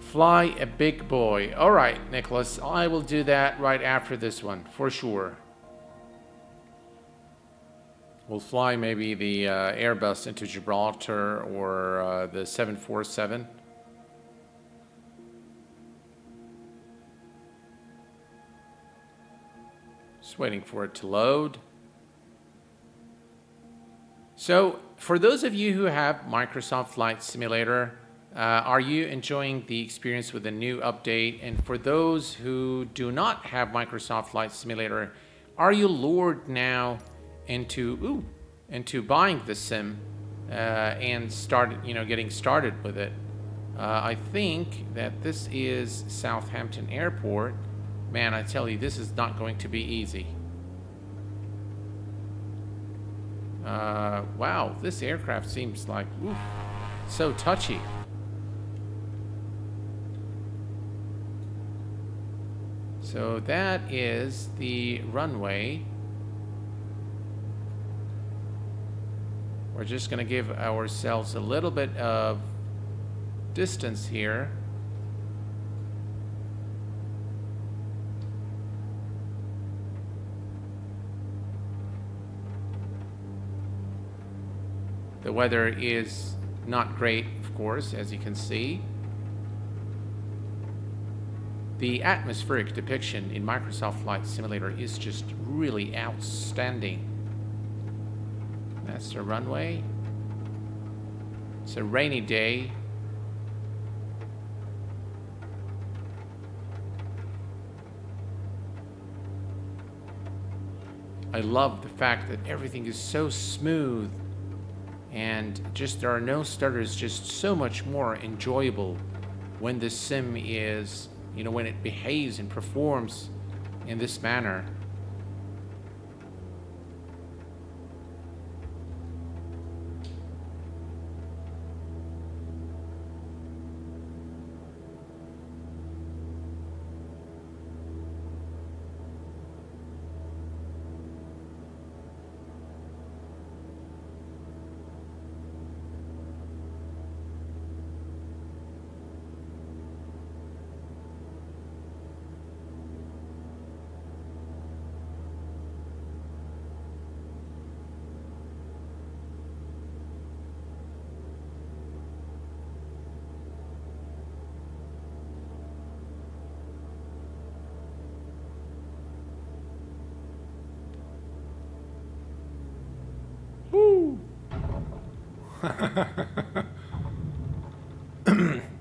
Fly a big boy. All right, Nicholas, I will do that right after this one, for sure. We'll fly maybe the Airbus into Gibraltar or the 747. Just waiting for it to load. So, for those of you who have Microsoft Flight Simulator, are you enjoying the experience with the new update? And for those who do not have Microsoft Flight Simulator, are you lured now into buying the sim and getting started with it? I think that this is Southampton Airport. Man, I tell you, this is not going to be easy. Wow, this aircraft seems like so touchy. So that is the runway. We're just going to give ourselves a little bit of distance here. The weather is not great, of course, as you can see. The atmospheric depiction in Microsoft Flight Simulator is just really outstanding. That's the runway. It's a rainy day. I love the fact that everything is so smooth and just there are no stutters, just so much more enjoyable when the sim is, when it behaves and performs in this manner.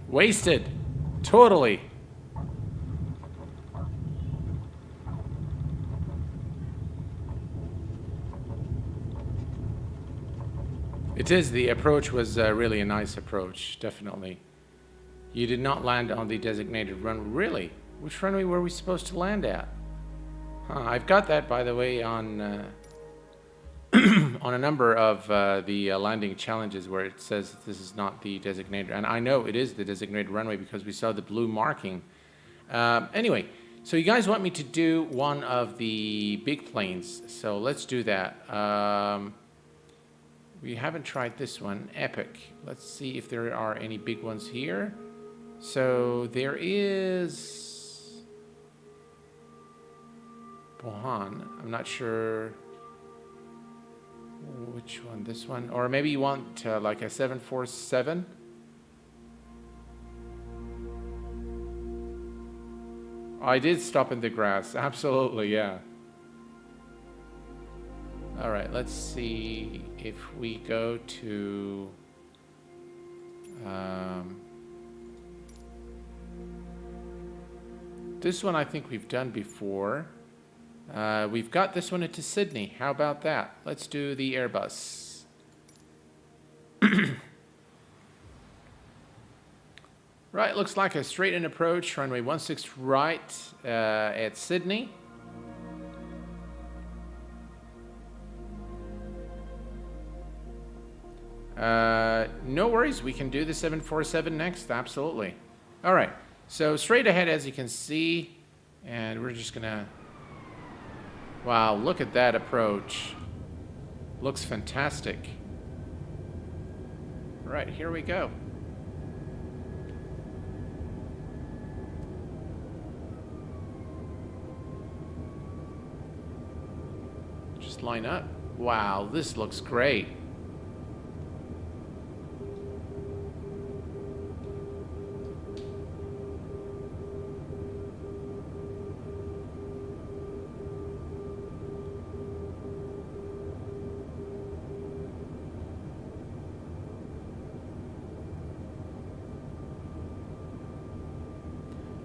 Wasted. Totally. It is. The approach was really a nice approach, definitely. You did not land on the designated runway. Really? Which runway were we supposed to land at? I've got that, by the way, on on a number of the landing challenges where it says this is not the designated, and I know it is the designated runway because we saw the blue marking. Anyway, so you guys want me to do one of the big planes, so let's do that. We haven't tried this one, Epic. Let's see if there are any big ones here. So there is Bohan. I'm not sure which one, this one, or maybe you want like a 747. I did stop in the grass, absolutely, yeah. All right, let's see if we go to this one. I think we've done before. We've got this one into Sydney. How about that? Let's do the Airbus. Right, looks like a straight-in approach, runway 16 right at Sydney. No worries, we can do the 747 next, absolutely. All right, so straight ahead, as you can see, and we're just gonna... Wow, look at that approach. Looks fantastic. All right, here we go. just line up. Wow, this looks great.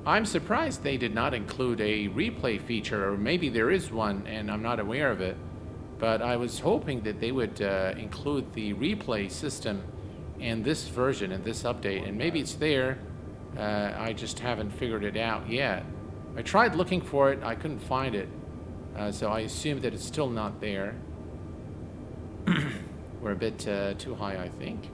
I'm surprised they did not include a replay feature, or maybe there is one and I'm not aware of it. But I was hoping that they would include the replay system in this version, in this update, and maybe it's there. I just haven't figured it out yet. I tried looking for it, I couldn't find it, so I assume that it's still not there. We're a bit too high, I think.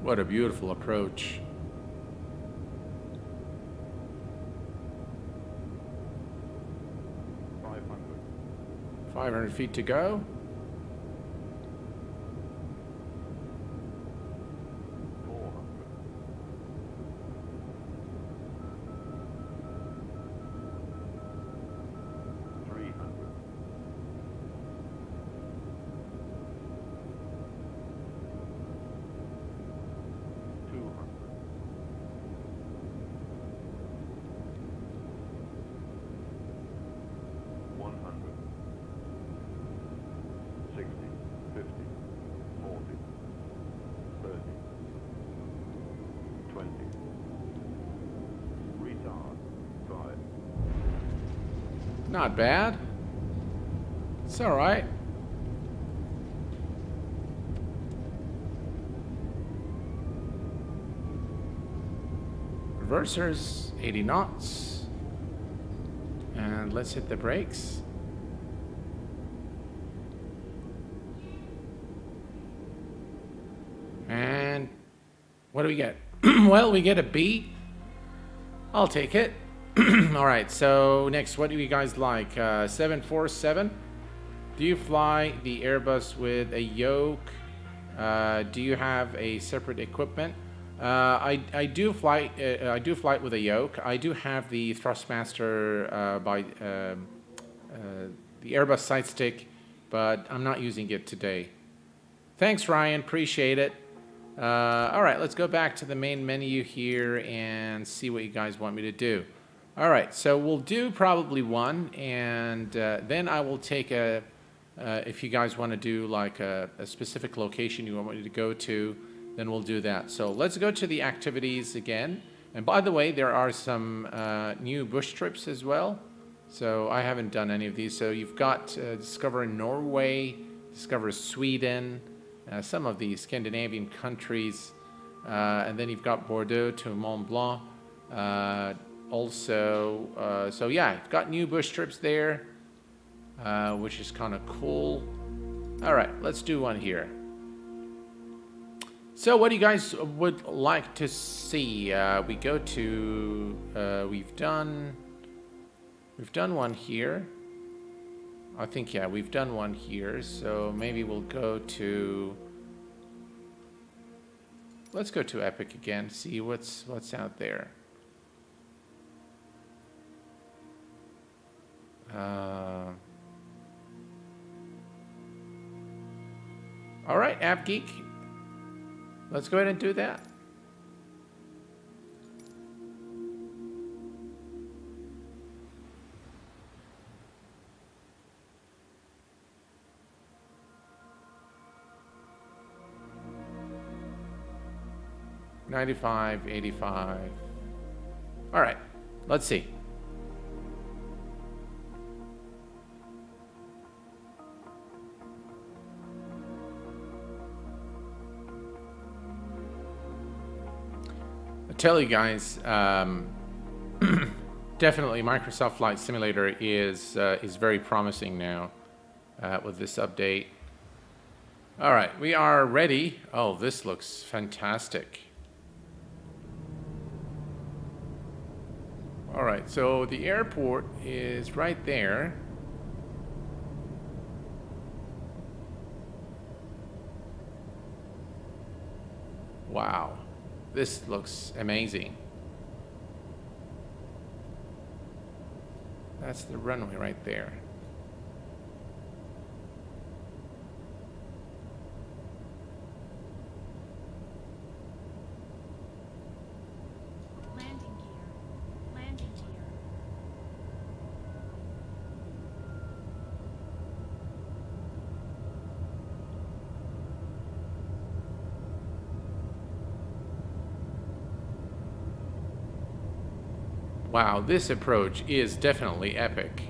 What a beautiful approach. 500 feet to go. Not bad. It's all right. Reversers, 80 knots. And let's hit the brakes. And what do we get? Well, we get a B. I'll take it. All right, so next, what do you guys like? 747. Do you fly the Airbus with a yoke? Do you have a separate equipment? I do fly it with a yoke. I do have the Thrustmaster by the Airbus side stick, but I'm not using it today. Thanks, Ryan. Appreciate it. All right, let's go back to the main menu here and see what you guys want me to do. All right, so we'll do probably one, and then I will take a, if you guys want to do like a specific location you want me to go to, then we'll do that. So let's go to the activities again. And by the way, there are some new bush trips as well. So I haven't done any of these. So you've got Discover Norway, Discover Sweden, some of the Scandinavian countries, and then you've got Bordeaux to Mont Blanc. Also, so yeah, you've got new bush trips there, which is kind of cool. All right, let's do one here. So what do you guys would like to see? We go to, we've done one here. I think, yeah, we've done one here. So maybe we'll go to, let's go to Epic again, see what's out there. All right, App Geek. Let's go ahead and do that. $95, $85. All right, let's see. Tell you guys, definitely Microsoft Flight Simulator is very promising now with this update. All right, we are ready. Oh, this looks fantastic. All right, so the airport is right there. Wow, this looks amazing. That's the runway right there. Landing gear. Landing gear. Wow, this approach is definitely epic.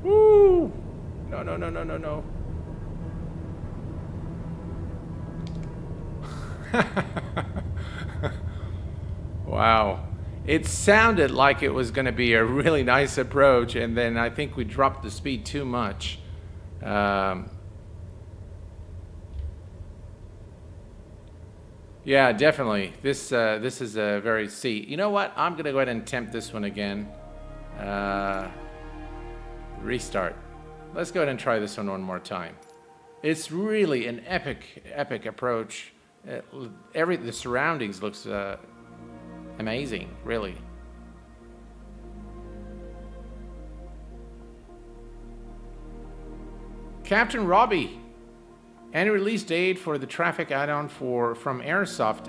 Woo! No, no, no, no, no, no. Wow. It sounded like it was going to be a really nice approach, and then I think we dropped the speed too much. Yeah, definitely. This is a very C. You know what? I'm going to go ahead and attempt this one again. Restart. Let's go ahead and try this one more time. It's really an epic approach. The surroundings looks amazing, really. Captain Robbie, any release date for the traffic add-on from Airsoft?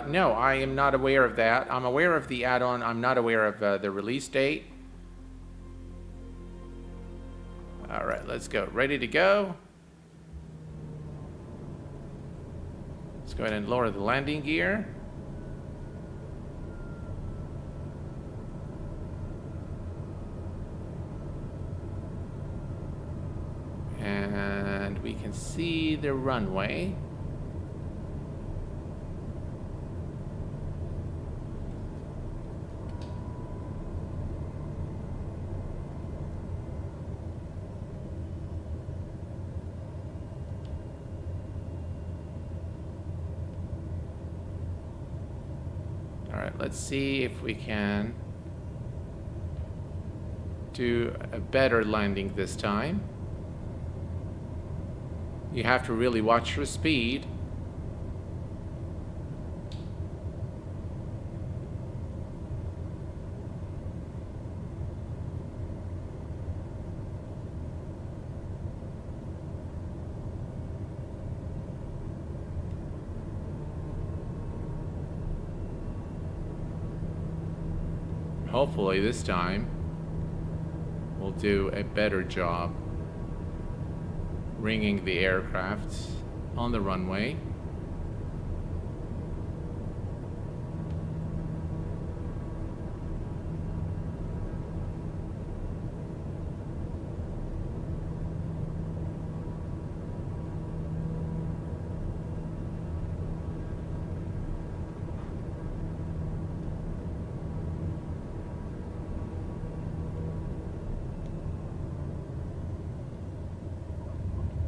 No, I am not aware of that. I'm aware of the add-on. I'm not aware of the release date. All right, let's go. Ready to go. Let's go ahead and lower the landing gear. And we can see the runway. All right, let's see if we can do a better landing this time. You have to really watch your speed. Hopefully this time we'll do a better job ringing the aircraft on the runway.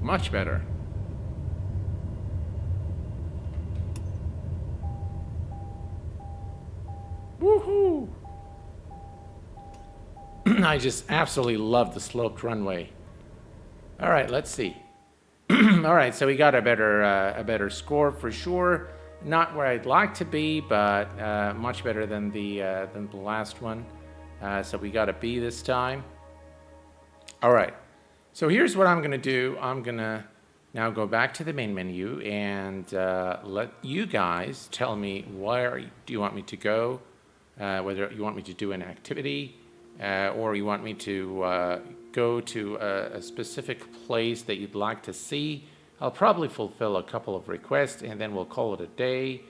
Much better. Woohoo! I just absolutely love the sloped runway. All right, let's see. All right, so we got a better score for sure. Not where I'd like to be, but much better than the last one. So we got a B this time. All right. So here's what I'm going to do. I'm going to now go back to the main menu and let you guys tell me where do you want me to go, whether you want me to do an activity or you want me to go to a specific place that you'd like to see. I'll probably fulfill a couple of requests and then we'll call it a day.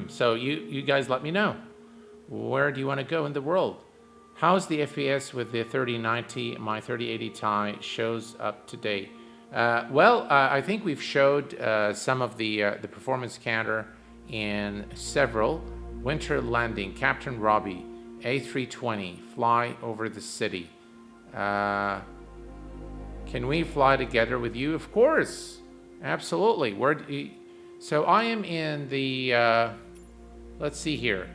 So you guys let me know. Where do you want to go in the world? How's the FPS with the 3090? My 3080 Ti shows up today. I think we've showed some of the performance counter in several. Winter Landing, Captain Robbie, A320, Fly Over the City. Can we fly together with you? Of course, absolutely. So I am in the, let's see here.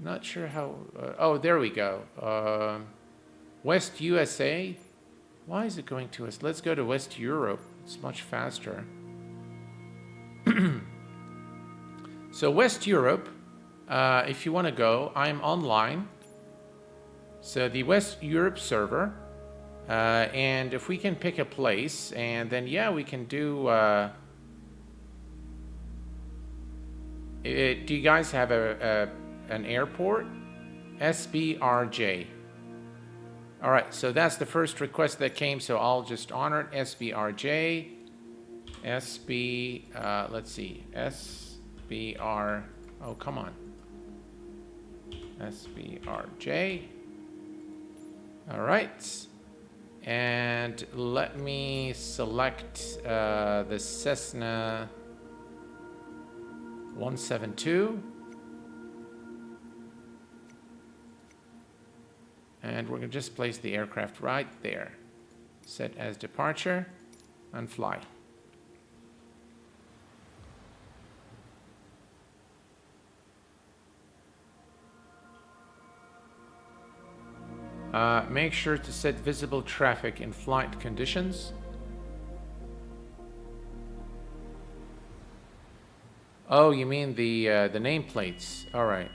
Not sure how, oh, there we go. West USA. Why is it going to us? Let's go to West Europe. It's much faster. So West Europe, if you want to go, I'm online. So the West Europe server. And if we can pick a place, and then, yeah, we can do... do you guys have an airport? SBRJ. All right, so that's the first request that came, so I'll just honor it. SBRJ. Let's see. SBR. Oh, come on. SBRJ. All right. And let me select the Cessna 172. And we're going to just place the aircraft right there. Set as departure and fly. Make sure to set visible traffic in flight conditions. Oh, you mean the nameplates. All right,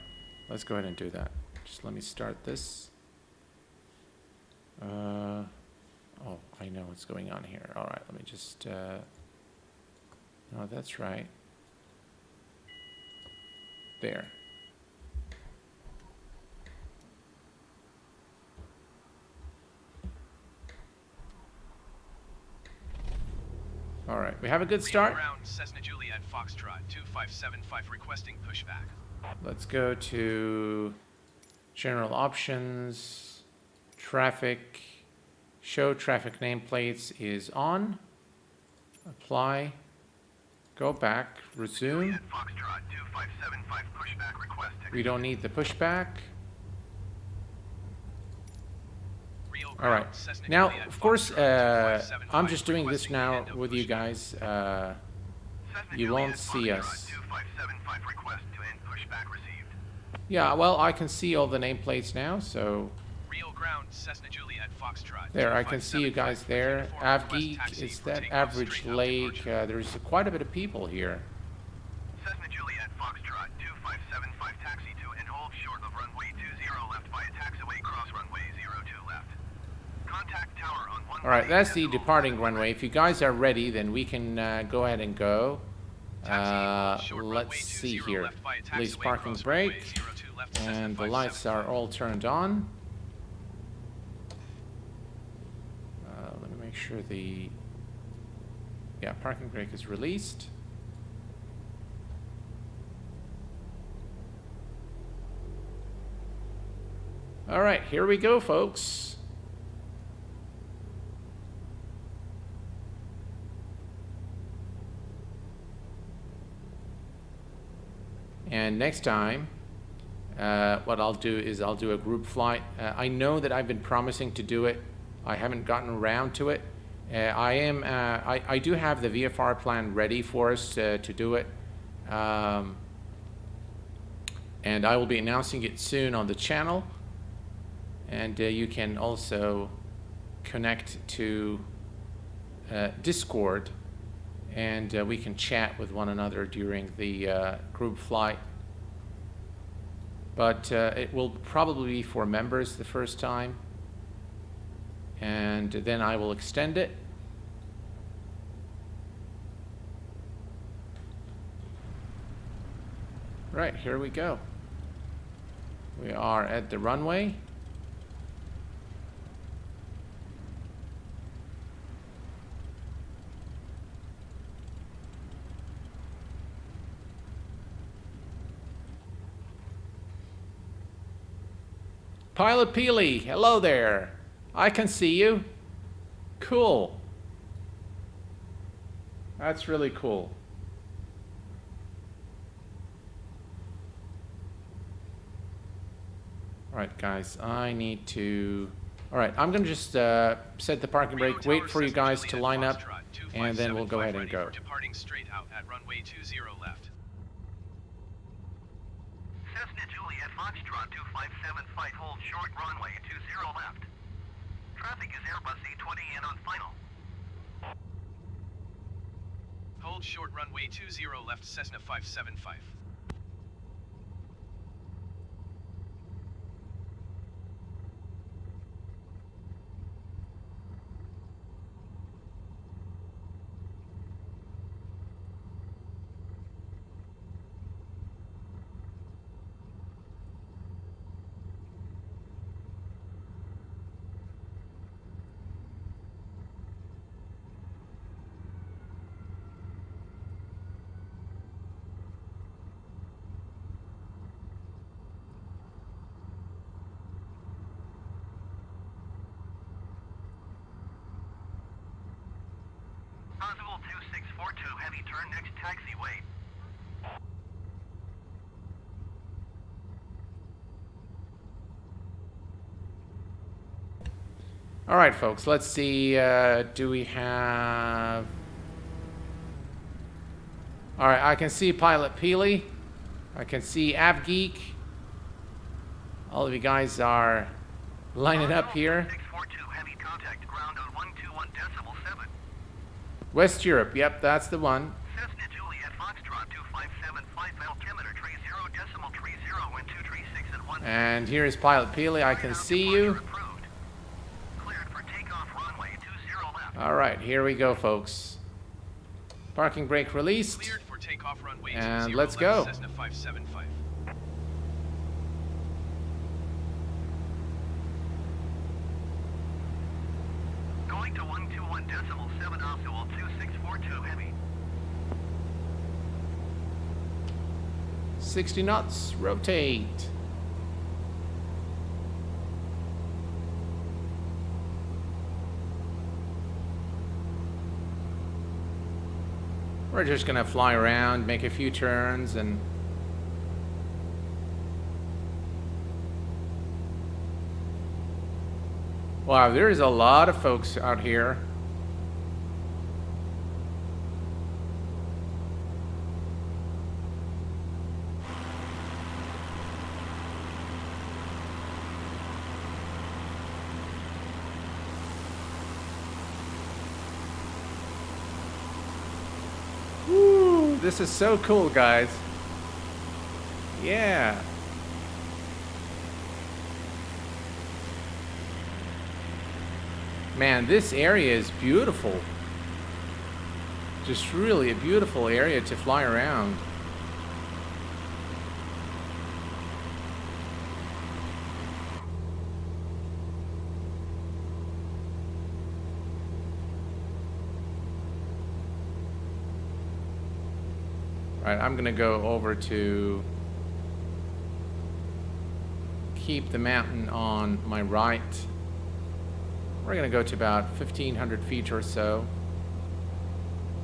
let's go ahead and do that. Just let me start this. Oh, I know what's going on here. All right, let me just... no, that's right. There. All right, we have a good start. Ground, Cessna Juliet Foxtrot 2575 requesting pushback. Let's go to general options, traffic, show traffic nameplates is on, apply, go back, resume. Juliet Foxtrot 2575 pushback request. We don't need the pushback. All right. Now, of course, I'm just doing this now with you guys. You won't see us. Yeah, well, I can see all the nameplates now, so... There, I can see you guys there. Avgeek, is that Average Lake? There's quite a bit of people here. Cessna Juliet Foxtrot 2575 taxi to and hold short of runway 20 left via taxiway cross runway 02 left. Contact tower on one. All right, that's the departing runway. If you guys are ready, then we can go ahead and go. Let's see here. Please parking brake. And the lights are all turned on. Let me make sure the... Yeah, parking brake is released. All right, here we go, folks. And next time, what I'll do is I'll do a group flight. I know that I've been promising to do it. I haven't gotten around to it. I do have the VFR plan ready for us to do it. And I will be announcing it soon on the channel. And you can also connect to Discord, and we can chat with one another during the group flight. But it will probably be for members the first time, and then I will extend it. Right, here we go. We are at the runway. Pilot Peely, hello there. I can see you. Cool. That's really cool. Alright guys, I need to... Alright, I'm gonna just set the parking brake, wait for you guys to line up, and then we'll go ahead and go. Departing straight out at runway 20 left. Cessna Juliet Foxtrot 2575, hold short runway 20 left. Traffic is Airbus A20 in on final. Hold short runway 20 left, Cessna 575. Possible 2642, heavy turn next taxiway. All right, folks, let's see. Do we have... All right, I can see Pilot Peely. I can see AvGeek. All of you guys are lining up here. 642, heavy contact, ground on 121.7. West Europe, yep, that's the one. Cessna Juliet Foxtrot 2575, altimeter 30.30 and 236 and 1. And here's Pilot Peely. I can see you. Cleared for takeoff runway 20 left. All right, here we go, folks. Parking brake released. Cleared for takeoff runway And 20 let's left, go. Cessna 575. Going to 121.7 optimal 2642 heavy. 60 knots, rotate. We're just gonna fly around, make a few turns, and wow, there is a lot of folks out here. Woo, this is so cool, guys. Yeah. Man, this area is beautiful. Just really a beautiful area to fly around. All right, I'm gonna go over to keep the mountain on my right. We're gonna go to about 1,500 feet or so.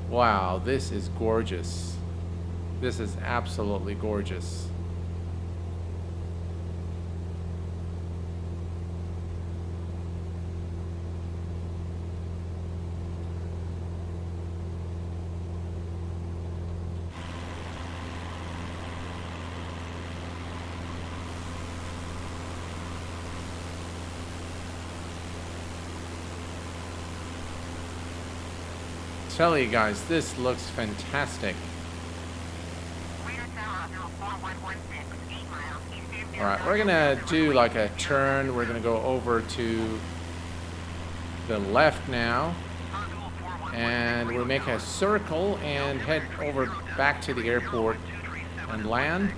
Wow, this is gorgeous. This is absolutely gorgeous. Tell you guys, this looks fantastic. All right, we're gonna do like a turn. We're gonna go over to the left now, and we'll make a circle and head over back to the airport and land.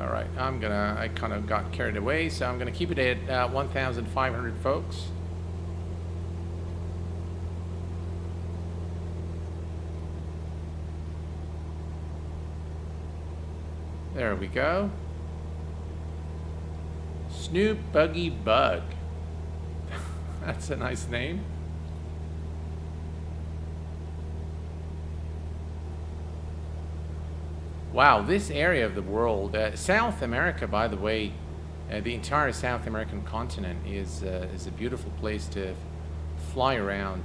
All right, I kind of got carried away, so I'm gonna keep it at 1,500, folks. There we go. Snoop Buggy Bug. That's a nice name. Wow, this area of the world, South America, by the way, the entire South American continent is a beautiful place to fly around.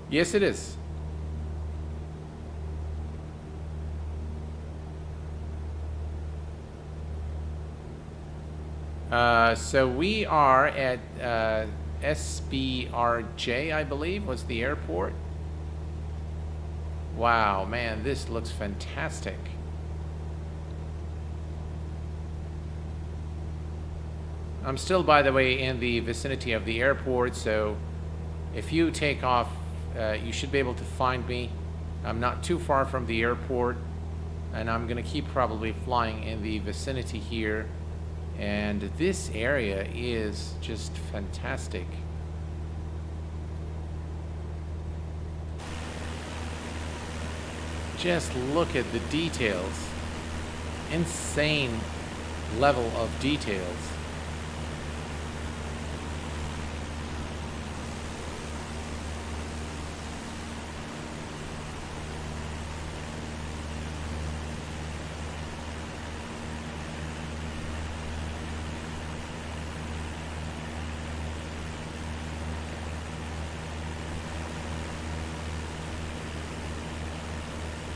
Yes, it is. So we are at SBRJ, I believe, was the airport. Wow, man, this looks fantastic. I'm still, by the way, in the vicinity of the airport, so if you take off, you should be able to find me. I'm not too far from the airport, and I'm gonna keep probably flying in the vicinity here. And this area is just fantastic. Just look at the details. Insane level of details.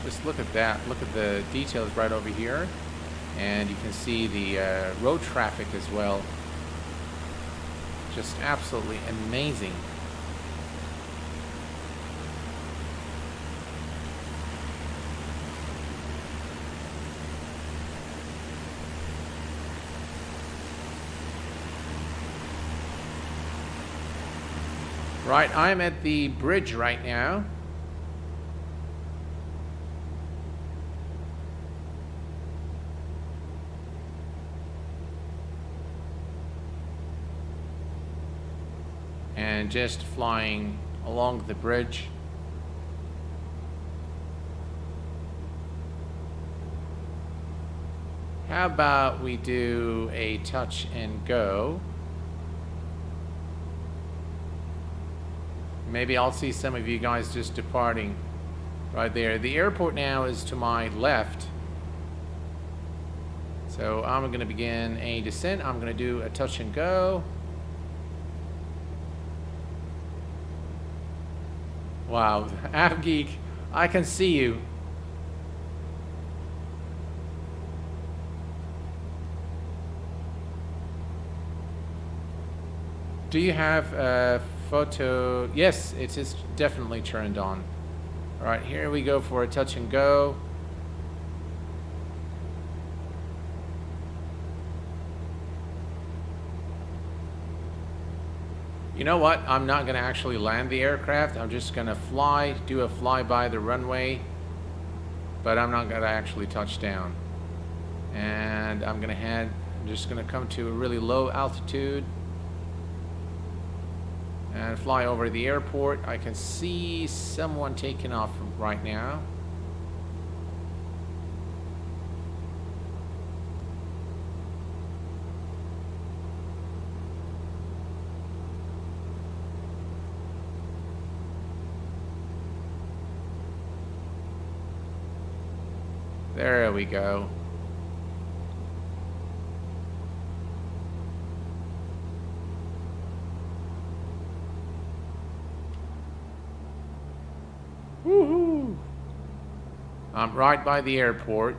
Just look at that. Look at the details right over here. And you can see the road traffic as well. Just absolutely amazing. Right, I'm at the bridge right now. And just flying along the bridge. How about we do a touch and go? Maybe I'll see some of you guys just departing right there. The airport now is to my left. So I'm going to begin a descent. I'm going to do a touch and go. Wow, AvGeek, I can see you. Do you have a photo? Yes, it is definitely turned on. All right, here we go for a touch and go. You know what? I'm not going to actually land the aircraft. I'm just going to fly, do a flyby the runway, but I'm not going to actually touch down. And I'm just going to come to a really low altitude and fly over the airport. I can see someone taking off right now. There we go. Woohoo! I'm right by the airport.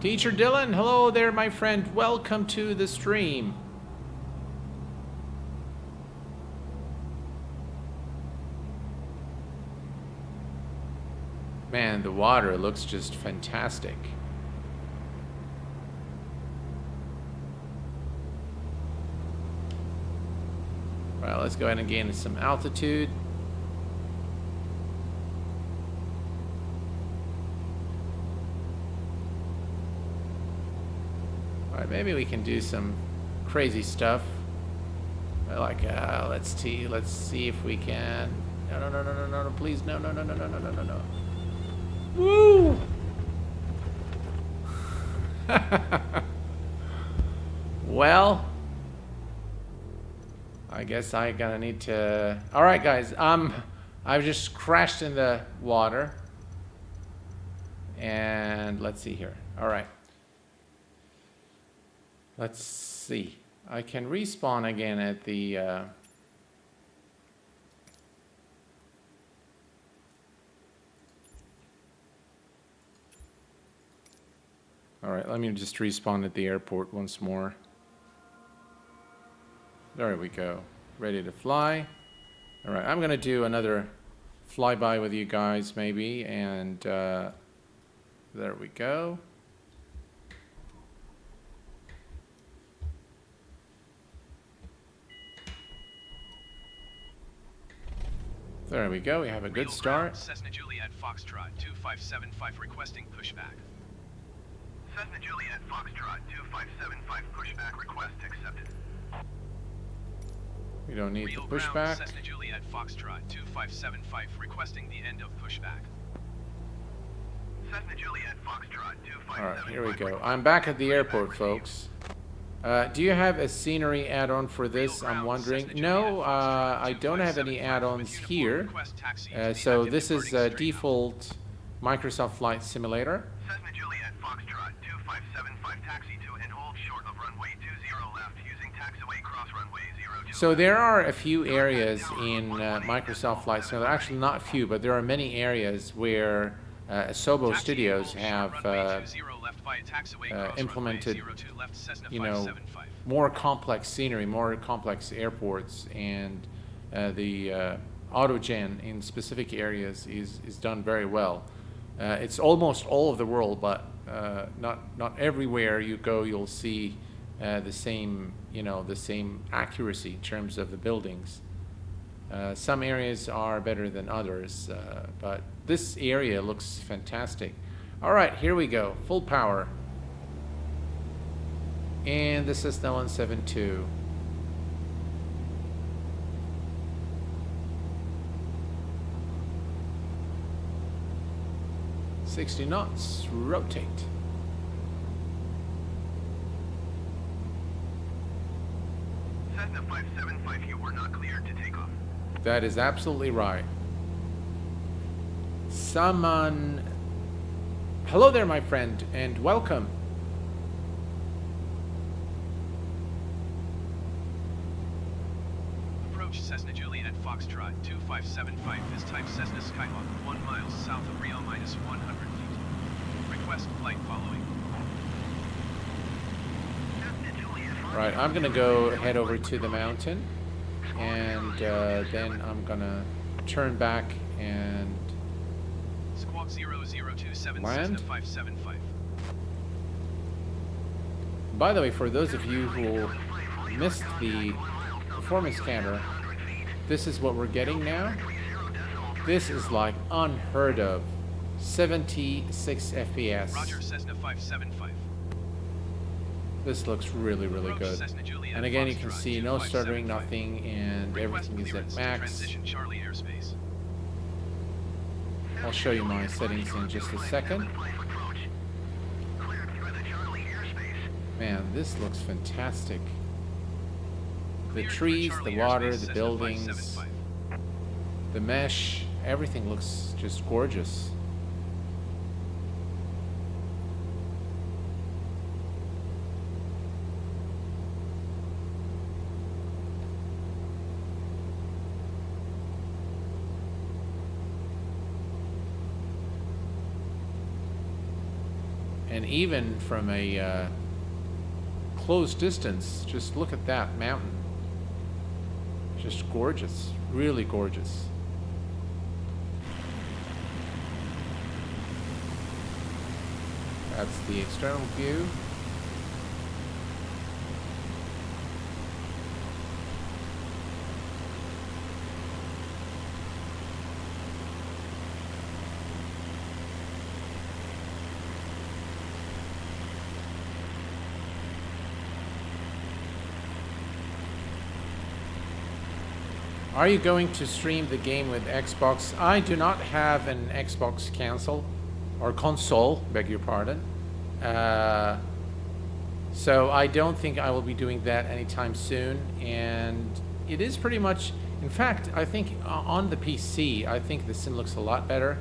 Teacher Dylan, hello there, my friend. Welcome to the stream. Man, the water looks just fantastic. Well, let's go ahead and gain some altitude. Alright, maybe we can do some crazy stuff. Like, let's see if we can. No, please, no. Woo! Well, I guess I gotta need to. All right, guys. I've just crashed in the water, and let's see here. All right. Let's see. I can respawn again at the. All right. Let me just respawn at the airport once more. There we go. Ready to fly. All right, I'm gonna do another flyby with you guys maybe, and there we go. There we go. We have a good start. Cessna Juliet Foxtrot 2575 requesting pushback. Cessna Juliet Foxtrot 2575 pushback request accepted. We don't need the Real ground, pushback. Cessna Juliet Foxtrot 2575 requesting the end of pushback. Cessna Juliet Foxtrot 2575. All right, here we go. I'm back at the airport, folks. Do you have a scenery add-on for this? I'm wondering. No, I don't have any add-ons here. So this is a default Microsoft Flight Simulator. Cessna Juliet Foxtrot 2575 taxi to and hold short of runway 20 left using taxiway cross runway 02. So there are a few areas in Microsoft Flight Simulator, actually not a few, but there are many areas where Asobo Studios have implemented, you know, more complex scenery, more complex airports, and the AutoGen in specific areas is done very well. It's almost all of the world, but not everywhere you go you'll see the same, you know, the same accuracy in terms of the buildings. Some areas are better than others, but this area looks fantastic. All right, here we go, full power. And this is the 172. $60 knots, rotate. Cessna 575, you were not cleared to take off. That is absolutely right. Someone... Hello there, my friend, and welcome. Approach Cessna Juliet Foxtrot 2575. This type Cessna Skyhawk 1 mile south of Rio minus 100 feet. Request flight following. Right, I'm gonna go head over to the mountain, and then I'm gonna turn back and Squawk 0027 land. Cessna 575. By the way, for those of you who missed the performance camera, this is what we're getting now. This is like unheard of. 76 FPS. Roger, Cessna 575. This looks really, really good. And again, you can see no stuttering, nothing, and everything is at max. I'll show you my settings in just a second. Man, this looks fantastic. The trees, the water, the buildings, the mesh, everything looks just gorgeous. And even from a close distance, just look at that mountain. Just gorgeous, really gorgeous. That's the external view. Are you going to stream the game with Xbox? I do not have an Xbox console, beg your pardon. So I don't think I will be doing that anytime soon. And it is pretty much, in fact, I think on the PC, I think the sim looks a lot better.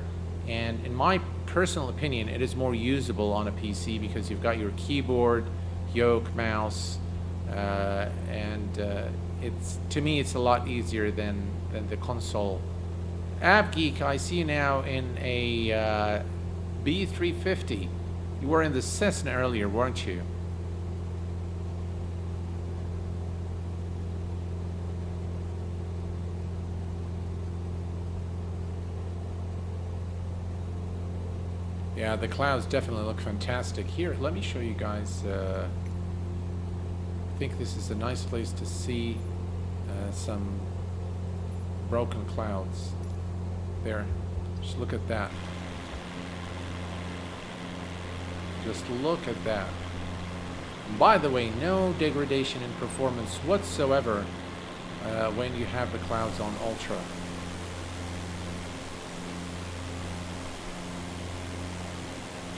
And in my personal opinion, it is more usable on a PC because you've got your keyboard, yoke, mouse, it's, to me, it's a lot easier than the console. AbGeek, I see you now in a B350. You were in the Cessna earlier, weren't you? Yeah, the clouds definitely look fantastic. Here, let me show you guys. I think this is a nice place to see some broken clouds. There, just look at that. Just look at that. And by the way, no degradation in performance whatsoever when you have the clouds on ultra.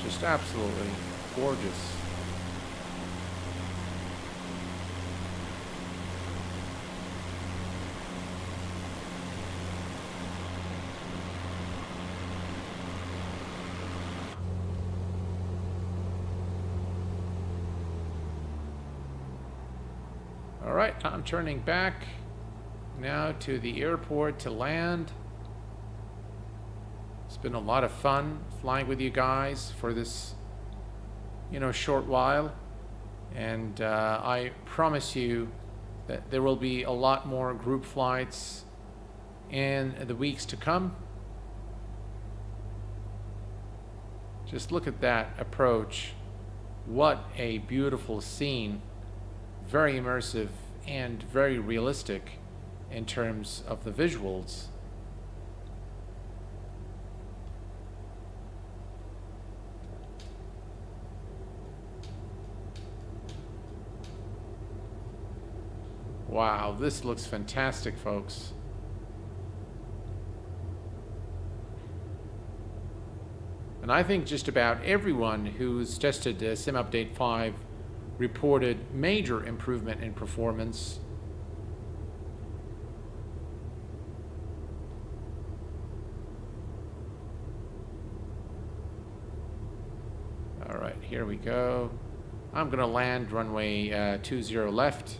Just absolutely gorgeous. All right, I'm turning back now to the airport to land. It's been a lot of fun flying with you guys for this, short while. And I promise you that there will be a lot more group flights in the weeks to come. Just look at that approach. What a beautiful scene. Very immersive and very realistic in terms of the visuals. Wow, this looks fantastic, folks. And I think just about everyone who's tested Sim Update 5 reported major improvement in performance. All right, here we go. I'm gonna land runway 20 left.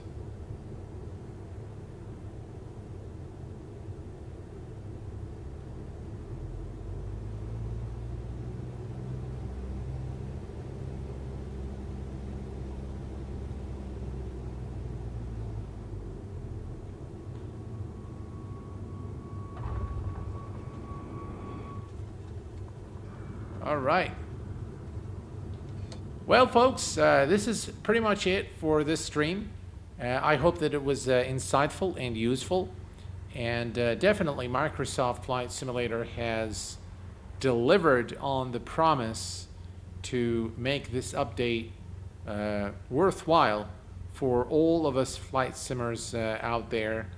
All right. Well, folks, this is pretty much it for this stream. I hope that it was insightful and useful. And definitely Microsoft Flight Simulator has delivered on the promise to make this update worthwhile for all of us flight simmers out there.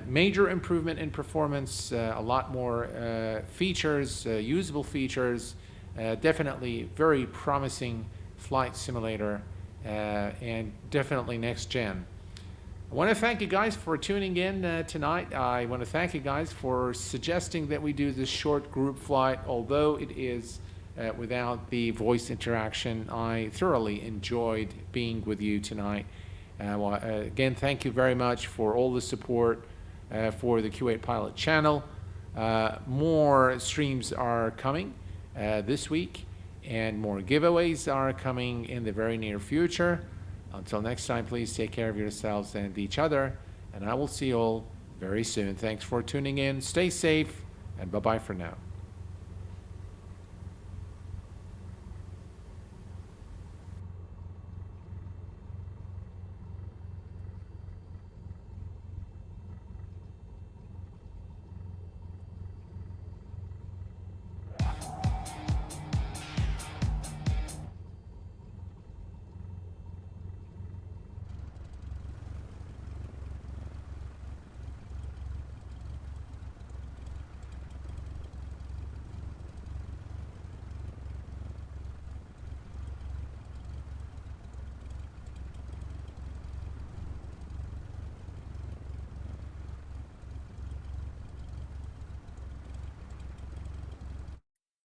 Major improvement in performance, a lot more features, usable features, definitely very promising flight simulator, and definitely next gen. I want to thank you guys for tuning in tonight. I want to thank you guys for suggesting that we do this short group flight, although it is without the voice interaction. I thoroughly enjoyed being with you tonight. Again, thank you very much for all the support for the Q8Pilot channel. More streams are coming this week, and more giveaways are coming in the very near future. Until next time, please take care of yourselves and each other, and I will see you all very soon. Thanks for tuning in. Stay safe, and bye-bye for now.